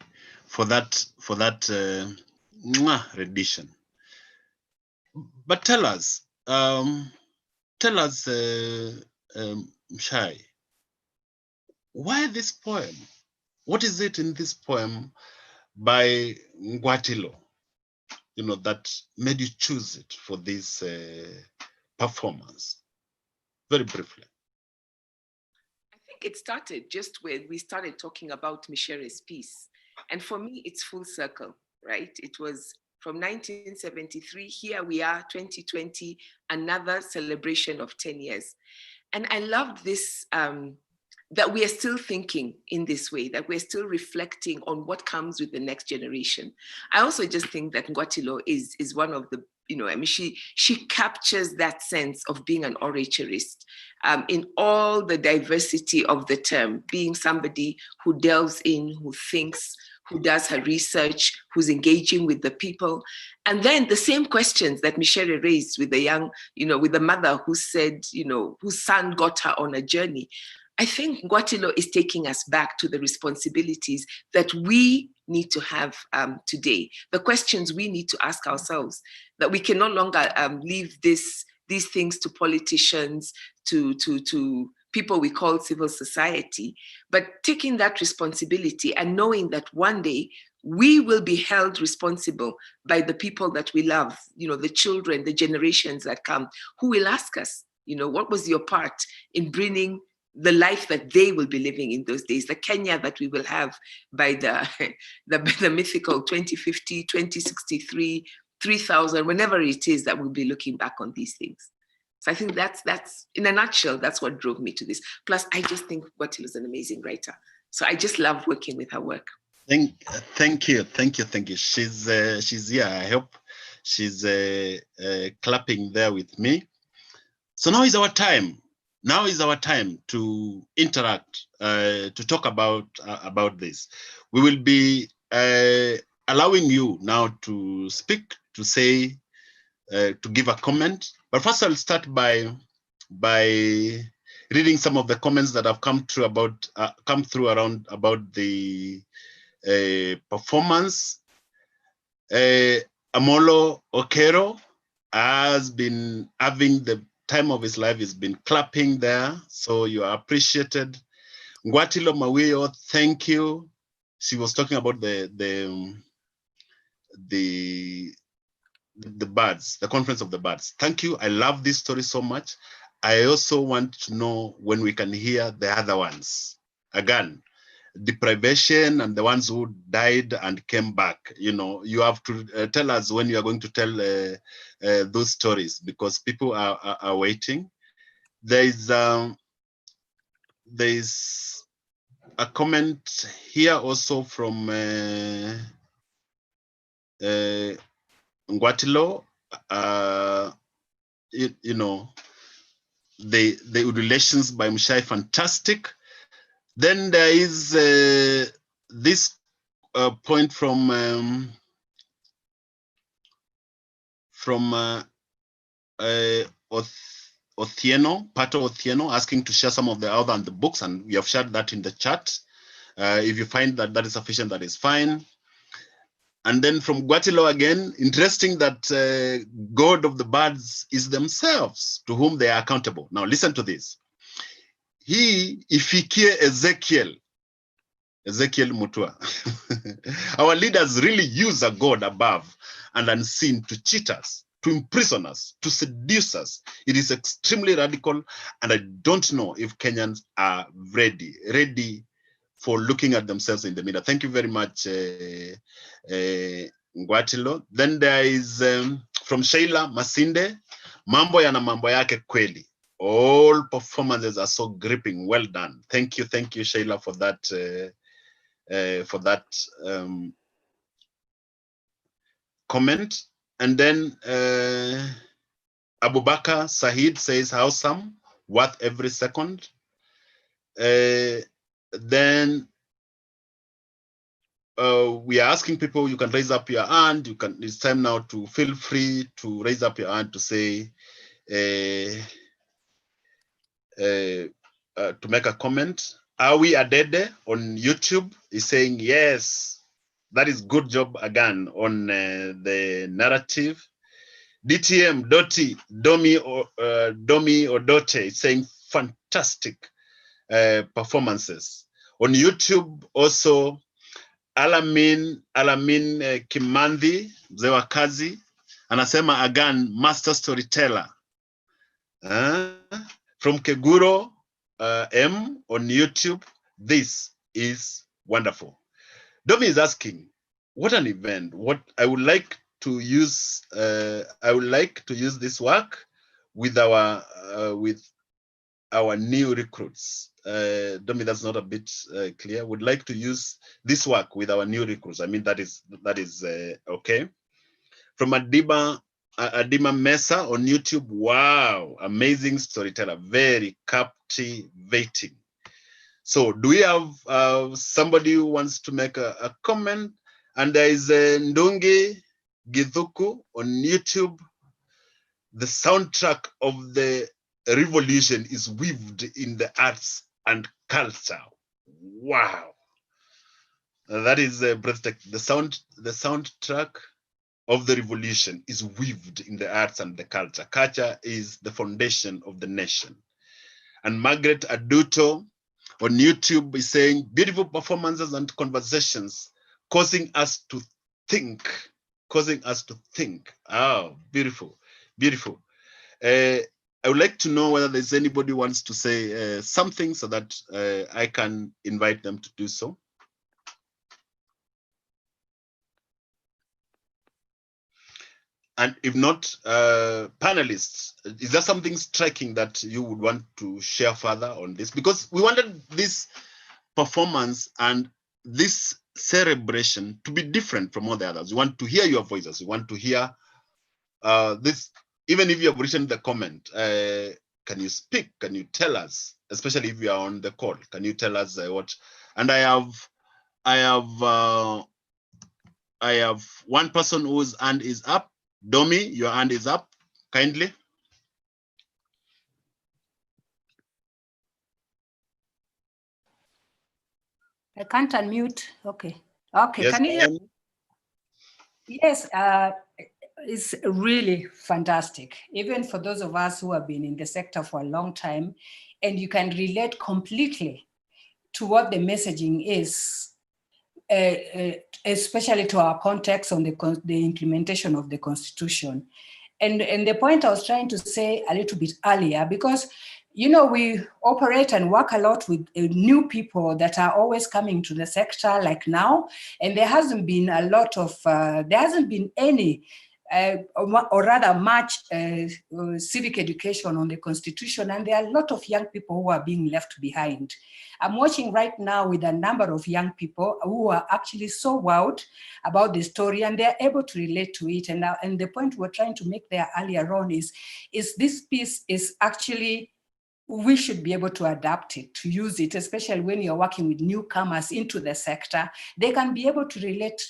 for that rendition. But tell us, Mshai, why this poem? What is it in this poem by Ngwatilo, that made you choose it for this performance? Very briefly. I think it started just when we started talking about Mshere's piece. And for me, it's full circle, right? It was from 1973, here we are, 2020, another celebration of 10 years. And I loved this, that we are still thinking in this way, that we're still reflecting on what comes with the next generation. I also just think that Ngwatilo is one of the, I mean, she captures that sense of being an oratorist in all the diversity of the term, being somebody who delves in, who thinks, who does her research, who's engaging with the people. And then the same questions that Mshere raised with the young, with the mother who said, whose son got her on a journey. I think Ngwatilo is taking us back to the responsibilities that we need to have today, the questions we need to ask ourselves, that we can no longer leave these things to politicians, to people we call civil society, but taking that responsibility and knowing that one day we will be held responsible by the people that we love, the children, the generations that come, who will ask us, what was your part in bringing the life that they will be living in those days, the Kenya that we will have by the mythical 2050, 2063, 3000, whenever it is that we'll be looking back on these things. So I think that's in a nutshell, that's what drove me to this. Plus, I just think Ngwatilo is an amazing writer. So I just love working with her work. Thank you. She's here. I hope she's clapping there with me. So now is our time. Now is our time to interact, to talk about this. We will be allowing you now to speak, to say, to give a comment. But first, I'll start by reading some of the comments that have come through about the performance. Amolo Okero has been having the time of his life. He's been clapping there, so you are appreciated. Ngwatilo Mawiyo, thank you. She was talking about the birds, the conference of the birds. Thank you. I love this story so much. I also want to know when we can hear the other ones. Again, deprivation and the ones who died and came back. You know, you have to tell us when you are going to tell those stories, because people are waiting. There is a comment here also from Ngwatilo. You know, the relations by Mshai, fantastic. Then there is this point from Othieno, Pato Othieno, asking to share some of the other and the books, and we have shared that in the chat. If you find that that is sufficient, that is fine. And then from Gwatilo again, interesting that God of the birds is themselves, to whom they are accountable. Now listen to this. He ifikie Ezekiel Mutua. Our leaders really use a God above and unseen to cheat us, to imprison us, to seduce us. It is extremely radical, and I don't know if Kenyans are ready for looking at themselves in the mirror. Thank you very much, Ngwatilo. Then there is from Sheila Masinde, mambo yana mambo yake kweli. All performances are so gripping. Well done. Thank you, Sheila, for that. Comment. And then Abubakar Sahid says, "Awesome, worth every second." Then we are asking people, you can raise up your hand. You can. It's time now to feel free to raise up your hand to say, to make a comment. Awi Adede on YouTube is saying, yes, that is good job again on the narrative. DTM Domi Odote is saying fantastic performances. On YouTube also, Alamin Kimandhi, mzee wa kazi, anasema again, master storyteller. From Keguro M on YouTube, this is wonderful. Domi is asking, what an event! What I would like to use. I would like to use this work with our new recruits. Domi, that's not a bit clear. Would like to use this work with our new recruits. I mean, that is okay. From Adima Mesa on YouTube. Wow, amazing storyteller, very captivating. So do we have somebody who wants to make a comment? And there is Ndungi Githuku on YouTube. The soundtrack of the revolution is weaved in the arts and culture. Wow. That is breathtaking. The soundtrack of the revolution is weaved in the arts and the culture. Culture is the foundation of the nation. And Margaret Aduto on YouTube is saying, beautiful performances and conversations causing us to think. Oh, beautiful, beautiful. I would like to know whether there's anybody who wants to say something so that I can invite them to do so. And if not, panelists, is there something striking that you would want to share further on this? Because we wanted this performance and this celebration to be different from all the others. We want to hear your voices. We want to hear this, even if you have written the comment. Can you speak? Can you tell us, especially if you are on the call? Can you tell us what? And I have one person whose hand is up. Domi, your hand is up, kindly. I can't unmute. Okay. Okay. Yes, Can you hear? Yes. is really fantastic, even for those of us who have been in the sector for a long time, and you can relate completely to what the messaging is, especially to our context on the implementation of the Constitution. And the point I was trying to say a little bit earlier, because we operate and work a lot with new people that are always coming to the sector, like now, and there hasn't been a lot of, there hasn't been any, or rather much civic education on the Constitution, and there are a lot of young people who are being left behind. I'm watching right now with a number of young people who are actually so wowed about the story, and they're able to relate to it. And the point we're trying to make there earlier on is this piece is actually, we should be able to adapt it, to use it, especially when you're working with newcomers into the sector. They can be able to relate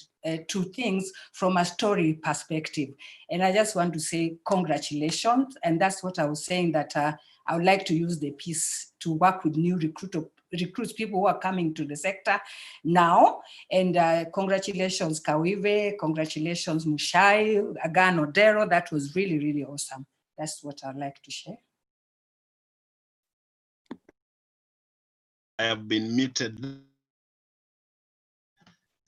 to things from a story perspective. And I just want to say congratulations. And that's what I was saying, that I would like to use the piece to work with new recruits, people who are coming to the sector now. And congratulations, Kawive, congratulations, Mshai, Aghan Odero. That was really, really awesome. That's what I'd like to share. I have been muted.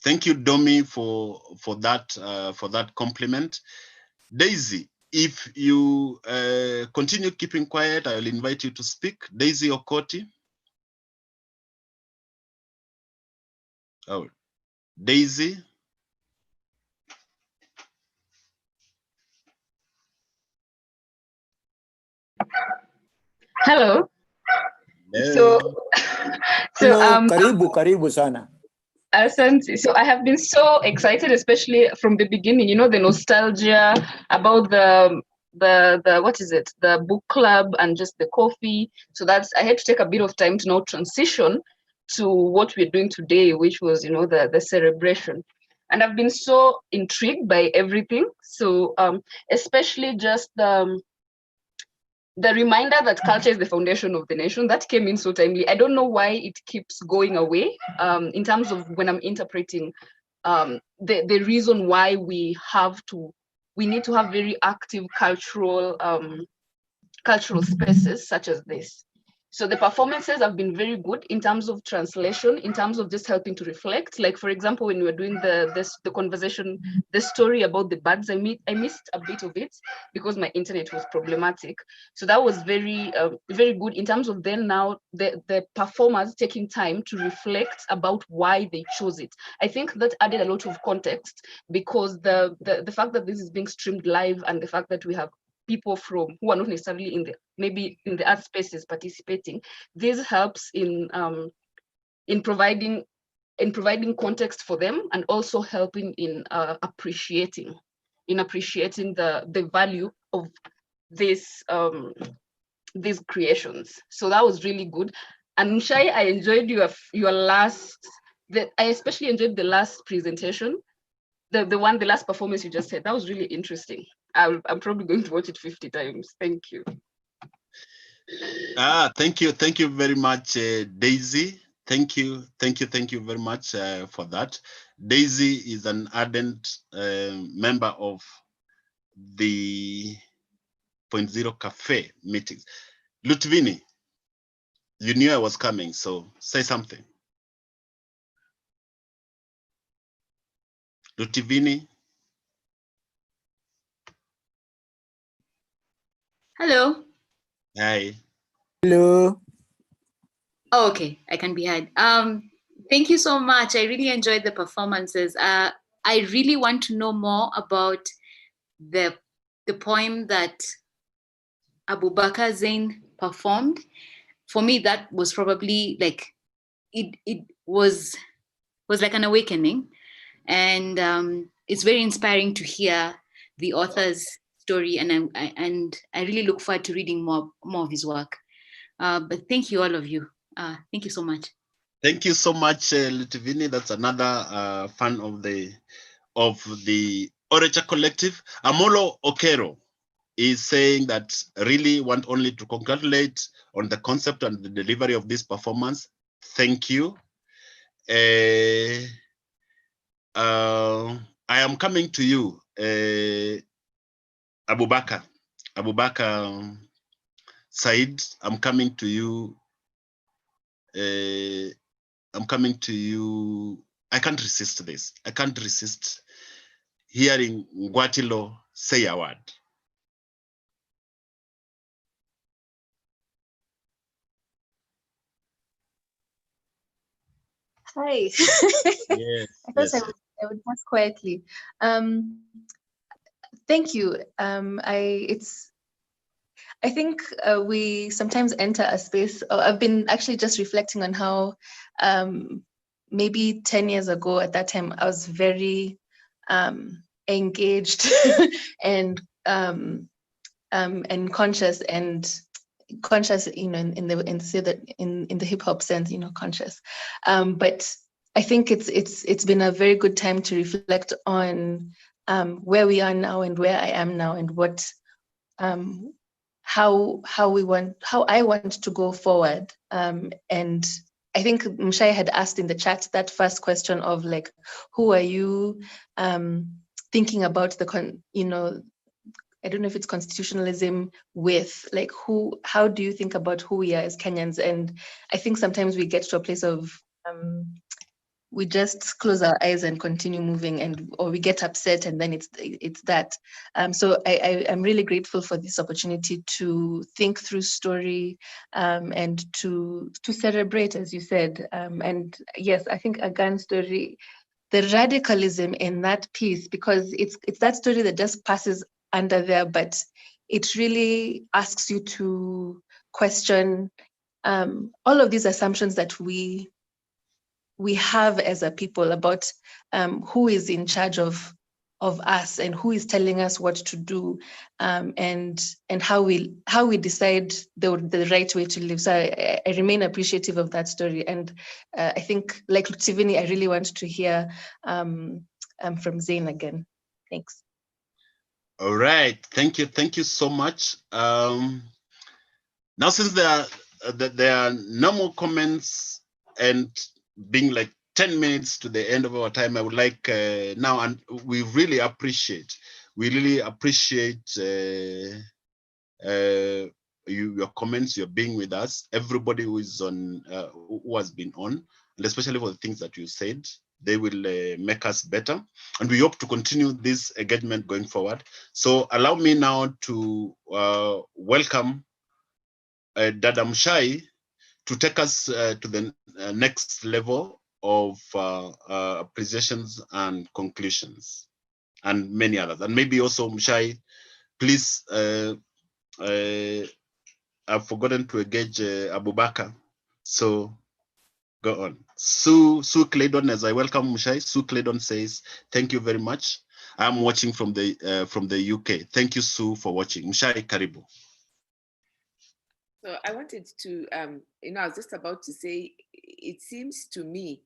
Thank you, Domi, for that compliment. Daisy, if you continue keeping quiet, I will invite you to speak. Daisy Okoti. Oh, Daisy. Hello. Hello. Karibu sana. Asante. So I have been so excited, especially from the beginning, the nostalgia about the what is it, the book club and just the coffee. So I had to take a bit of time to now transition to what we're doing today, which was, the celebration. And I've been so intrigued by everything. So especially just the reminder that culture is the foundation of the nation, that came in so timely. I don't know why it keeps going away in terms of when I'm interpreting the reason why we need to have very active cultural spaces such as this. So the performances have been very good in terms of translation, in terms of just helping to reflect. Like, for example, when we were doing the conversation, the story about the birds, I missed a bit of it because my internet was problematic. So that was very, very good in terms of then now the performers taking time to reflect about why they chose it. I think that added a lot of context, because the fact that this is being streamed live and the fact that we have people who are not necessarily in the art spaces participating, this helps in providing context for them, and also helping in appreciating the value of these creations. So that was really good. And Mshai, I enjoyed your last. I especially enjoyed the last presentation, the last performance you just said. That was really interesting. I'm probably going to watch it 50 times. Thank you. Thank you very much, Daisy. Thank you very much for that. Daisy is an ardent member of the 0.0 Cafe meetings. Lutvini, you knew I was coming, so say something. Lutvini. Hello. Hi. Hello. Oh, okay, I can be heard. Thank you so much. I really enjoyed the performances. I really want to know more about the poem that Abubakar Zein performed. For me, that was probably like, it was like an awakening. And it's very inspiring to hear the author's story, and I really look forward to reading more of his work. But thank you, all of you. Thank you so much. Thank you so much, Lutvini. That's another fan of the Orature Collective. Amolo Okero is saying that really want only to congratulate on the concept and the delivery of this performance. Thank you. I am coming to you, Abubakar Said, I'm coming to you. I'm coming to you. I can't resist this. I can't resist hearing Ngwatilo say a word. Hi. Yes, I thought yes. I would pass quietly. Thank you. I think we sometimes enter a space. I've been actually just reflecting on how maybe 10 years ago at that time, I was very engaged and conscious you know, in the hip hop sense, you know, conscious. But I think it's been a very good time to reflect on where we are now and where I am now and what how I want to go forward. And I think Mshai had asked in the chat that first question of like, who are you thinking about you know, I don't know if it's constitutionalism with, like, how do you think about who we are as Kenyans? And I think sometimes we get to a place of we just close our eyes and continue moving, or we get upset and then it's that. So I'm really grateful for this opportunity to think through story and to celebrate, as you said. And yes, I think Aghan's story, the radicalism in that piece, because it's that story that just passes under there, but it really asks you to question all of these assumptions that we have as a people about who is in charge of us and who is telling us what to do, and how we decide the right way to live. So I remain appreciative of that story, and I think, like Tivini, I really want to hear from Zein again. Thanks. All right, thank you so much. Now, since there are no more comments and being like 10 minutes to the end of our time, I would like now, and we really appreciate your comments, your being with us, everybody who is on, who has been on, and especially for the things that you said. They will make us better, and we hope to continue this engagement going forward. So allow me now to welcome Dada Mshai to take us to the next level of appreciations and conclusions, and many others. And maybe also, Mshai, please, I've forgotten to engage Abubakar, so go on. Sue Claydon, as I welcome Mshai, Sue Claydon says, thank you very much. I'm watching from the UK. Thank you, Sue, for watching. Mshai, karibu. So I wanted to, you know, I was just about to say, it seems to me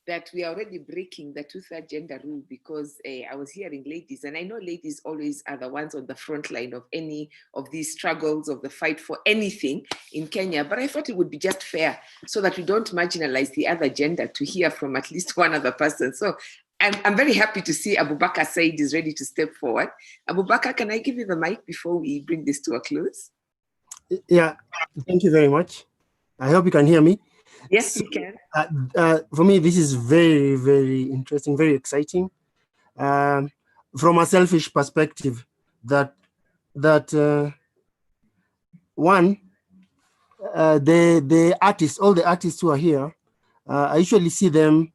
that we are already breaking the two-third gender rule, because I was hearing ladies, and I know ladies always are the ones on the front line of any of these struggles, of the fight for anything in Kenya, but I thought it would be just fair so that we don't marginalize the other gender to hear from at least one other person. So I'm very happy to see Abubakar Said is ready to step forward. Abubakar, can I give you the mic before we bring this to a close? Yeah, thank you very much. I hope you can hear me. Yes, we can. For me, this is very, very interesting, very exciting. From a selfish perspective, that one, the artists, all the artists who are here, I usually see them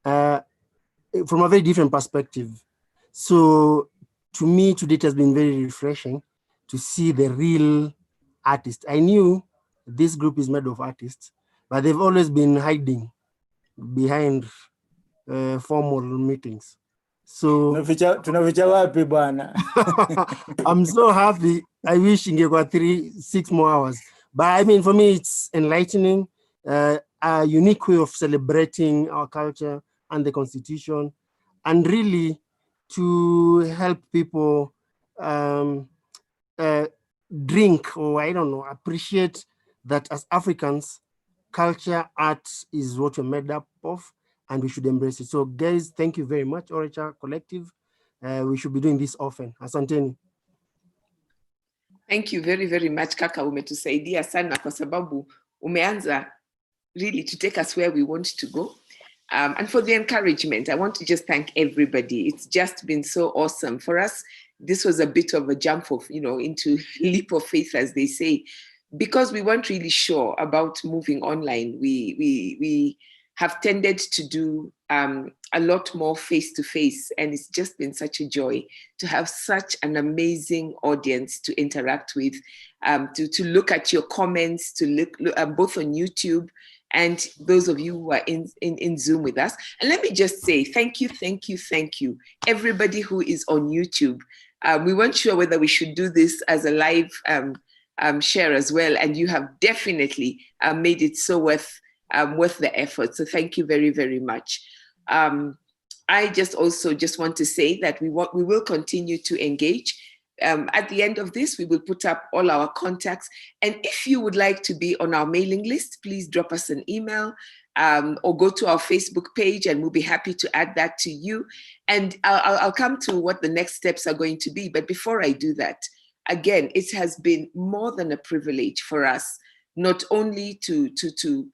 from a very different perspective. So to me, today it has been very refreshing to see the real artist. I knew this group is made of artists, but they've always been hiding behind formal meetings. So I'm so happy. I wish you got 6 more hours. But I mean, for me, it's enlightening, a unique way of celebrating our culture and the Constitution, and really to help people drink, or I don't know, appreciate that as Africans, culture, art is what we're made up of, and we should embrace it. So guys, thank you very much, Orecha Collective. We should be doing this often. Asanteni. Thank you very, very much, Kaka. Umetusaidia sana kwa sababu umeanza really to take us where we want to go. And for the encouragement, I want to just thank everybody. It's just been so awesome. For us, this was a bit of a jump of, into leap of faith, as they say, because we weren't really sure about moving online. We have tended to do a lot more face-to-face, and it's just been such a joy to have such an amazing audience to interact with, to look at your comments, to look both on YouTube and those of you who are in Zoom with us. And let me just say thank you, everybody who is on YouTube. We weren't sure whether we should do this as a live share as well, and you have definitely made it so worth the effort. So thank you very, very much. I also want to say that we will continue to engage. At the end of this, we will put up all our contacts. And if you would like to be on our mailing list, please drop us an email or go to our Facebook page, and we'll be happy to add that to you. And I'll come to what the next steps are going to be. But before I do that, again, it has been more than a privilege for us, not only to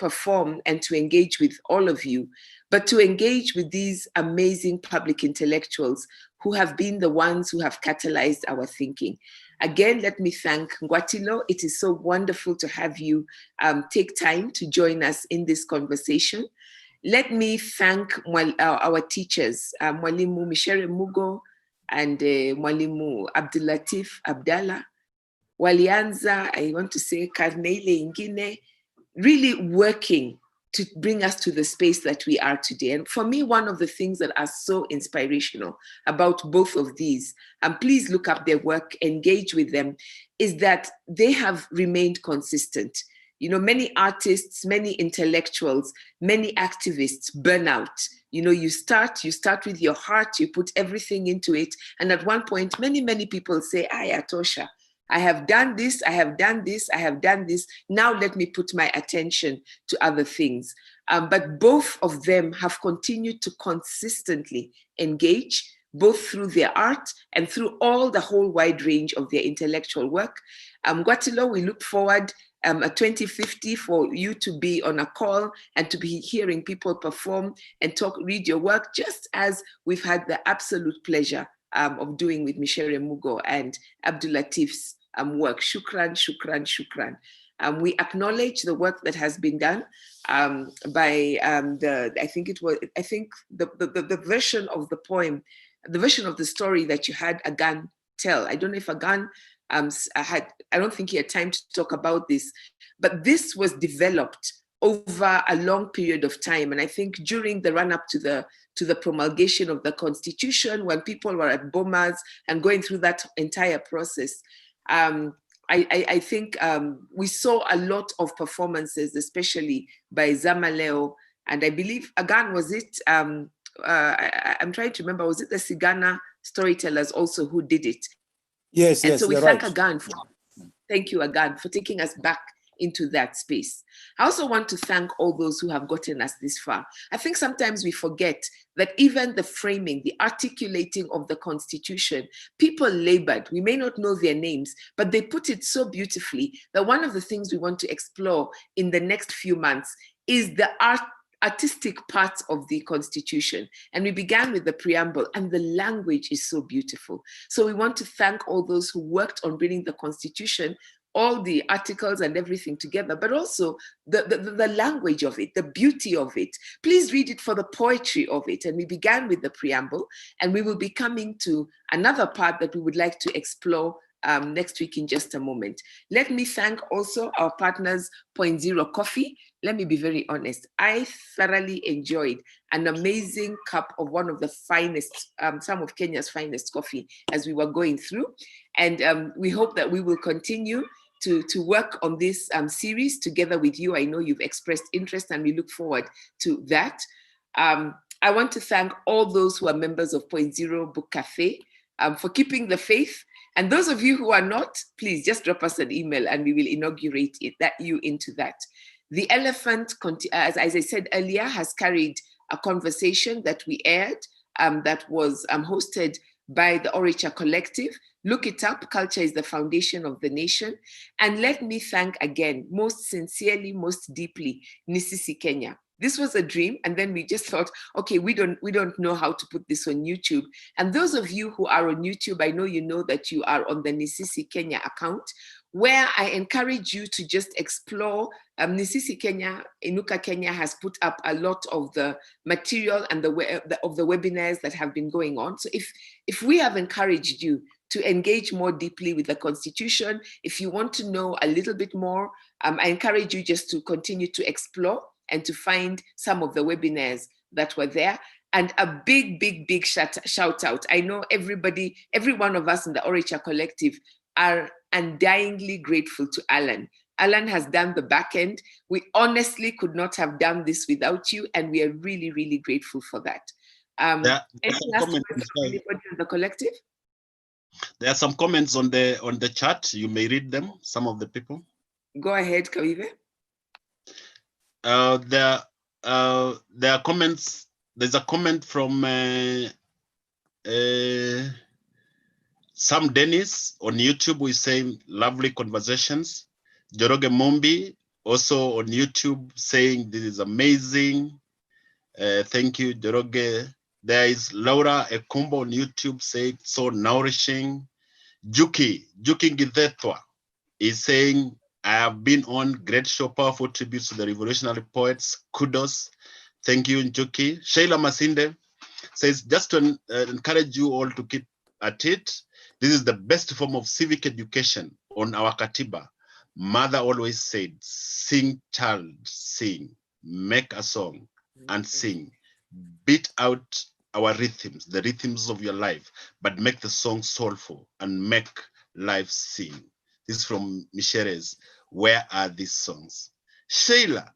perform and to engage with all of you, but to engage with these amazing public intellectuals who have been the ones who have catalyzed our thinking. Again, let me thank Ngwatilo. It is so wonderful to have you take time to join us in this conversation. Let me thank our teachers, Mwalimu Mshaire Mugo and Mwalimu Abdulatif Abdallah. Walianza, I want to say, Karneile Ingine, really working to bring us to the space that we are today. And for me, one of the things that are so inspirational about both of these, and please look up their work, engage with them, is that they have remained consistent. Many artists, many intellectuals, many activists burn out. You start with your heart, you put everything into it. And at one point, many people say, Atosha, I have done this, I have done this, I have done this. Now let me put my attention to other things. But both of them have continued to consistently engage, both through their art and through the whole wide range of their intellectual work. Gwatilo, we look forward at 2050 for you to be on a call and to be hearing people perform and read your work, just as we've had the absolute pleasure of doing with Mshaire Mugo and Abdulatif's work. Shukran, shukran, shukran. We acknowledge the work that has been done by the version of the poem, the version of the story that you had Aghan tell. I don't know if Aghan I don't think he had time to talk about this, but this was developed over a long period of time. And I think during the run up to the promulgation of the Constitution, when people were at Bomas and going through that entire process, I think we saw a lot of performances, especially by Zamaleo. And I believe, Aghan, was it, I'm trying to remember, was it the Sigana storytellers also who did it? Yes, and yes, so we you're thank right. Aghan thank you, Aghan, for taking us back into that space. I also want to thank all those who have gotten us this far. I think sometimes we forget that even the framing, the articulating of the Constitution, people labored. We may not know their names, but they put it so beautifully that one of the things we want to explore in the next few months is the artistic parts of the Constitution. And we began with the preamble, and the language is so beautiful. So we want to thank all those who worked on bringing the Constitution, all the articles and everything together, but also the language of it, the beauty of it. Please read it for the poetry of it. And we began with the preamble, and we will be coming to another part that we would like to explore next week in just a moment. Let me thank also our partners, Point Zero Coffee. Let me be very honest. I thoroughly enjoyed an amazing cup of one of the finest, some of Kenya's finest coffee as we were going through. And we hope that we will continue to work on this series together with you. I know you've expressed interest, and we look forward to that. I want to thank all those who are members of Point Zero Book Cafe for keeping the faith. And those of you who are not, please just drop us an email and we will inaugurate you into that. The Elephant, as I said earlier, has carried a conversation that we aired that was hosted by the Orature Collective. Look it up. Culture is the foundation of the nation. And let me thank again, most sincerely, most deeply, Nisisi Kenya. This was a dream, and then we just thought, okay, we don't know how to put this on YouTube. And those of you who are on YouTube, I know you know that you are on the Nisisi Kenya account, where I encourage you to just explore. Nisisi Kenya, Inuka Kenya has put up a lot of the material and of the webinars that have been going on. So if we have encouraged you to engage more deeply with the Constitution, if you want to know a little bit more, I encourage you just to continue to explore and to find some of the webinars that were there. And a big, big, big shout out. I know every one of us in the Orecha Collective are undyingly grateful to Alan. Alan has done the back end. We honestly could not have done this without you, and we are really, really grateful for that. Anything else from anybody in the collective? There are some comments on the chat. You may read them, some of the people. Go ahead, Kawive. There are comments. There's a comment from Sam Dennis on YouTube who is saying lovely conversations. Joroge Mombi also on YouTube saying this is amazing. Thank you, Joroge. There is Laura Ekumbo on YouTube saying so nourishing. Juki Githethwa is saying, I have been on great show, powerful tributes to the revolutionary poets. Kudos. Thank you, Njuki. Sheila Masinde says, just to encourage you all to keep at it. This is the best form of civic education on our Katiba. Mother always said, sing, child, sing. Make a song and sing. Beat out our rhythms, the rhythms of your life, but make the song soulful and make life sing. This is from Micheres. Where are these songs? Sheila,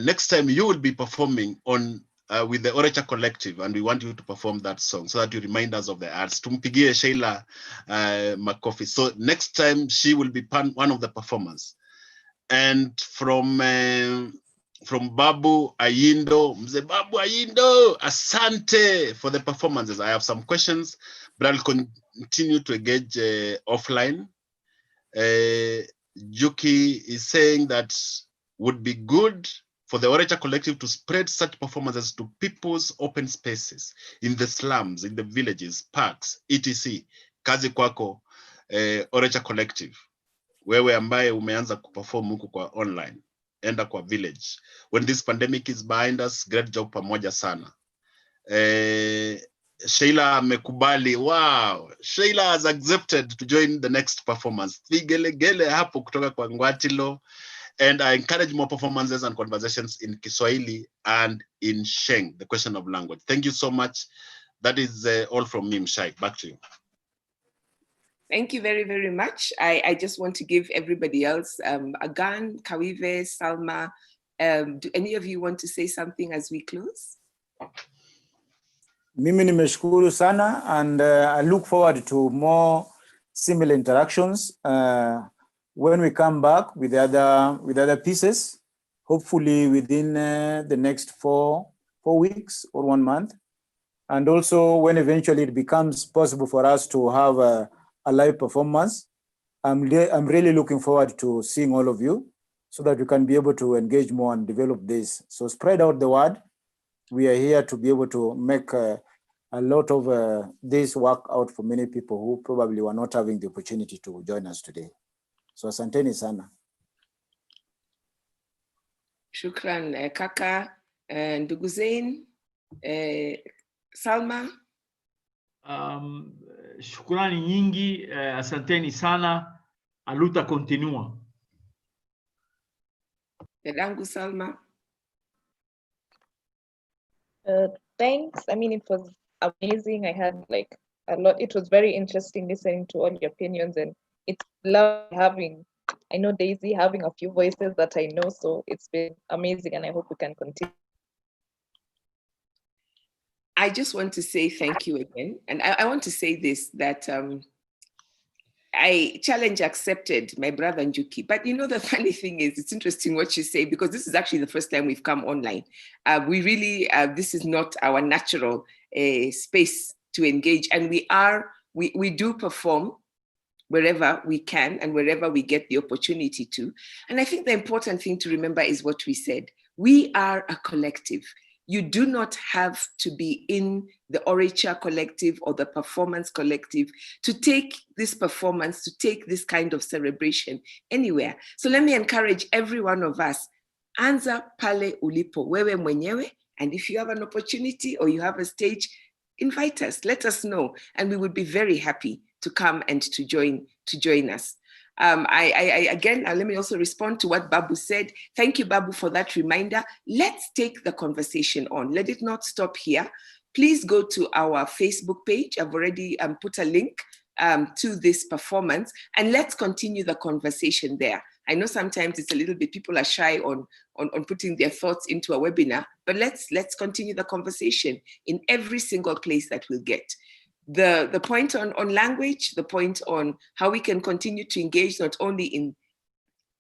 next time you will be performing on with the Orecha Collective, and we want you to perform that song so that you remind us of the arts. Tumpigie Sheila Makofi. So next time she will be one of the performers. And from Babu Ayindo, Mzee Babu Ayindo, asante for the performances. I have some questions, but I'll continue to engage offline. Juki is saying that would be good for the Orecha Collective to spread such performances to people's open spaces, in the slums, in the villages, parks, etc. Kazi kwako, Orecha Collective. Wewe ambaye umeanza kuperform huku kwa online, enda kwa village. When this pandemic is behind us, great job pamoja sana. Sheila amekubali. Wow, Sheila has accepted to join the next performance. Vigelegele hapo kutoka kwa Ngwatilo. And I encourage more performances and conversations in Kiswahili and in Sheng, the question of language. Thank you so much. That is all from me, Mshai. Back to you. Thank you very, very much. I just want to give everybody else, Aghan, Kawive, Salma, do any of you want to say something as we close? Mimi nimeshukuru sana, and I look forward to more similar interactions when we come back with other pieces, hopefully within the next four weeks or 1 month. And also when eventually it becomes possible for us to have a live performance, I'm really looking forward to seeing all of you so that we can be able to engage more and develop this. So spread out the word. We are here to be able to make a lot of this work out for many people who probably were not having the opportunity to join us today. So asanteni sana. Shukran, Kaka, ndugu Zein, Salma. Shukrani nyingi, asanteni sana. Aluta continua. Dadangu Salma. Thanks. I mean, it was amazing. I had like a lot. It was very interesting listening to all your opinions, and it's lovely having, I know Daisy having a few voices that I know, so it's been amazing, and I hope we can continue. I just want to say thank you again. And I want to say this, that I challenge accepted my brother Njuki. But you know, the funny thing is, it's interesting what you say, because this is actually the first time we've come online. We really, this is not our natural space to engage. And we are we do perform wherever we can and wherever we get the opportunity to. And I think the important thing to remember is what we said. We are a collective. You do not have to be in the Orature collective or the performance collective to take this performance, to take this kind of celebration anywhere. So let me encourage every one of us, anza pale ulipo, wewe mwenyewe, and if you have an opportunity or you have a stage, invite us, let us know, and we would be very happy to come and to join us. Again, let me also respond to what Babu said. Thank you, Babu, for that reminder. Let's take the conversation on. Let it not stop here. Please go to our Facebook page. I've already put a link to this performance, and let's continue the conversation there. I know sometimes it's a little bit, people are shy on putting their thoughts into a webinar, but let's continue the conversation in every single place that we'll get. The point on language, the point on how we can continue to engage not only in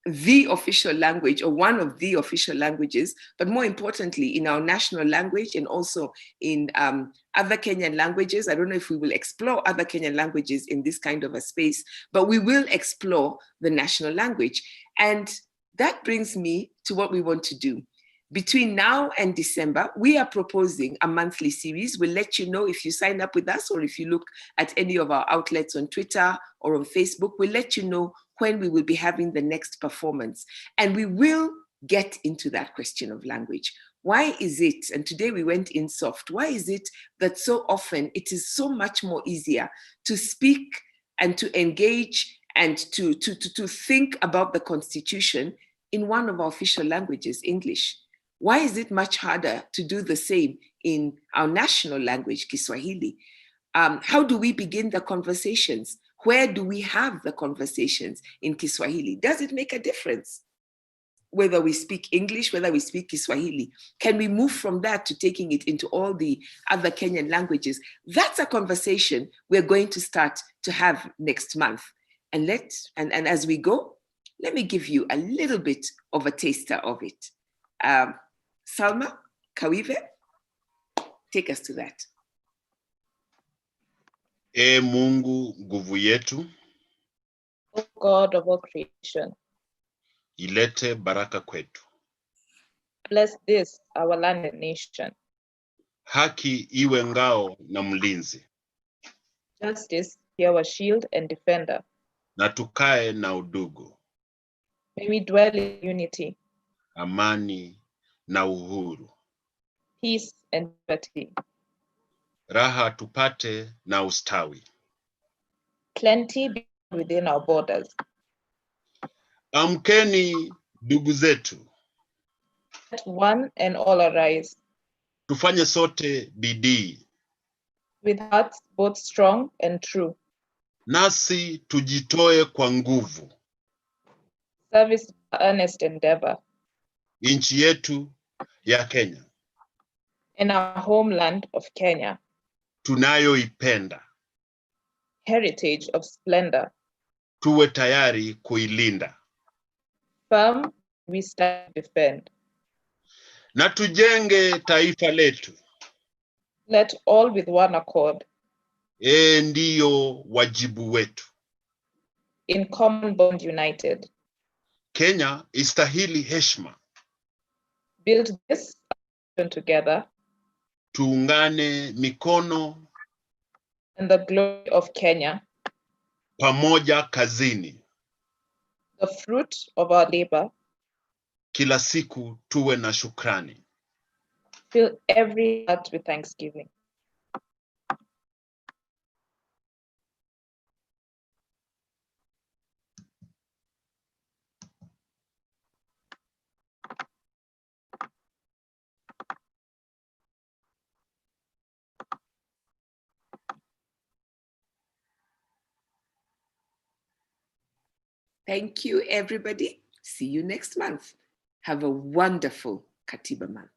the official language or one of the official languages, but more importantly in our national language and also in other Kenyan languages. I don't know if we will explore other Kenyan languages in this kind of a space, but we will explore the national language. And that brings me to what we want to do. Between now and December, we are proposing a monthly series. We'll let you know if you sign up with us or if you look at any of our outlets on Twitter or on Facebook, we'll let you know when we will be having the next performance. And we will get into that question of language. Why is it, and today we went in soft, why is it that so often it is so much more easier to speak and to engage and to think about the Constitution in one of our official languages, English? Why is it much harder to do the same in our national language, Kiswahili? How do we begin the conversations? Where do we have the conversations in Kiswahili? Does it make a difference? Whether we speak English, whether we speak Kiswahili, can we move from that to taking it into all the other Kenyan languages? That's a conversation we're going to start to have next month. And as we go, let me give you a little bit of a taster of it. Salma, Kawive, take us to that. E Mungu nguvu yetu, O God of all creation, ilete baraka kwetu. Bless this, our land and nation. Haki iwe ngao na mlinzi. Justice be our shield and defender. Na tukae na udugu. May we dwell in unity, amani na uhuru. Peace and liberty. Raha tupate na ustawi. Plenty be within our borders. Amkeni ndugu zetu. Let one and all arise. Tufanye sote bidii. With hearts both strong and true. Nasi tujitoe kwa nguvu. Service earnest endeavor. Nchi yetu ya Kenya. In our homeland of Kenya. Tunayoipenda. Heritage of splendor. Tuwe tayari kuilinda. Firm we stand defend. Na tujenge taifa letu. Let all with one accord. Ndiyo wajibu wetu. In common bond united. Kenya istahili heshima. Build this together. Tuungane mikono. And the glory of Kenya. Pamoja kazini. The fruit of our labor. Kila siku tuwe na shukrani. Fill every heart with thanksgiving. Thank you, everybody. See you next month. Have a wonderful Katiba month.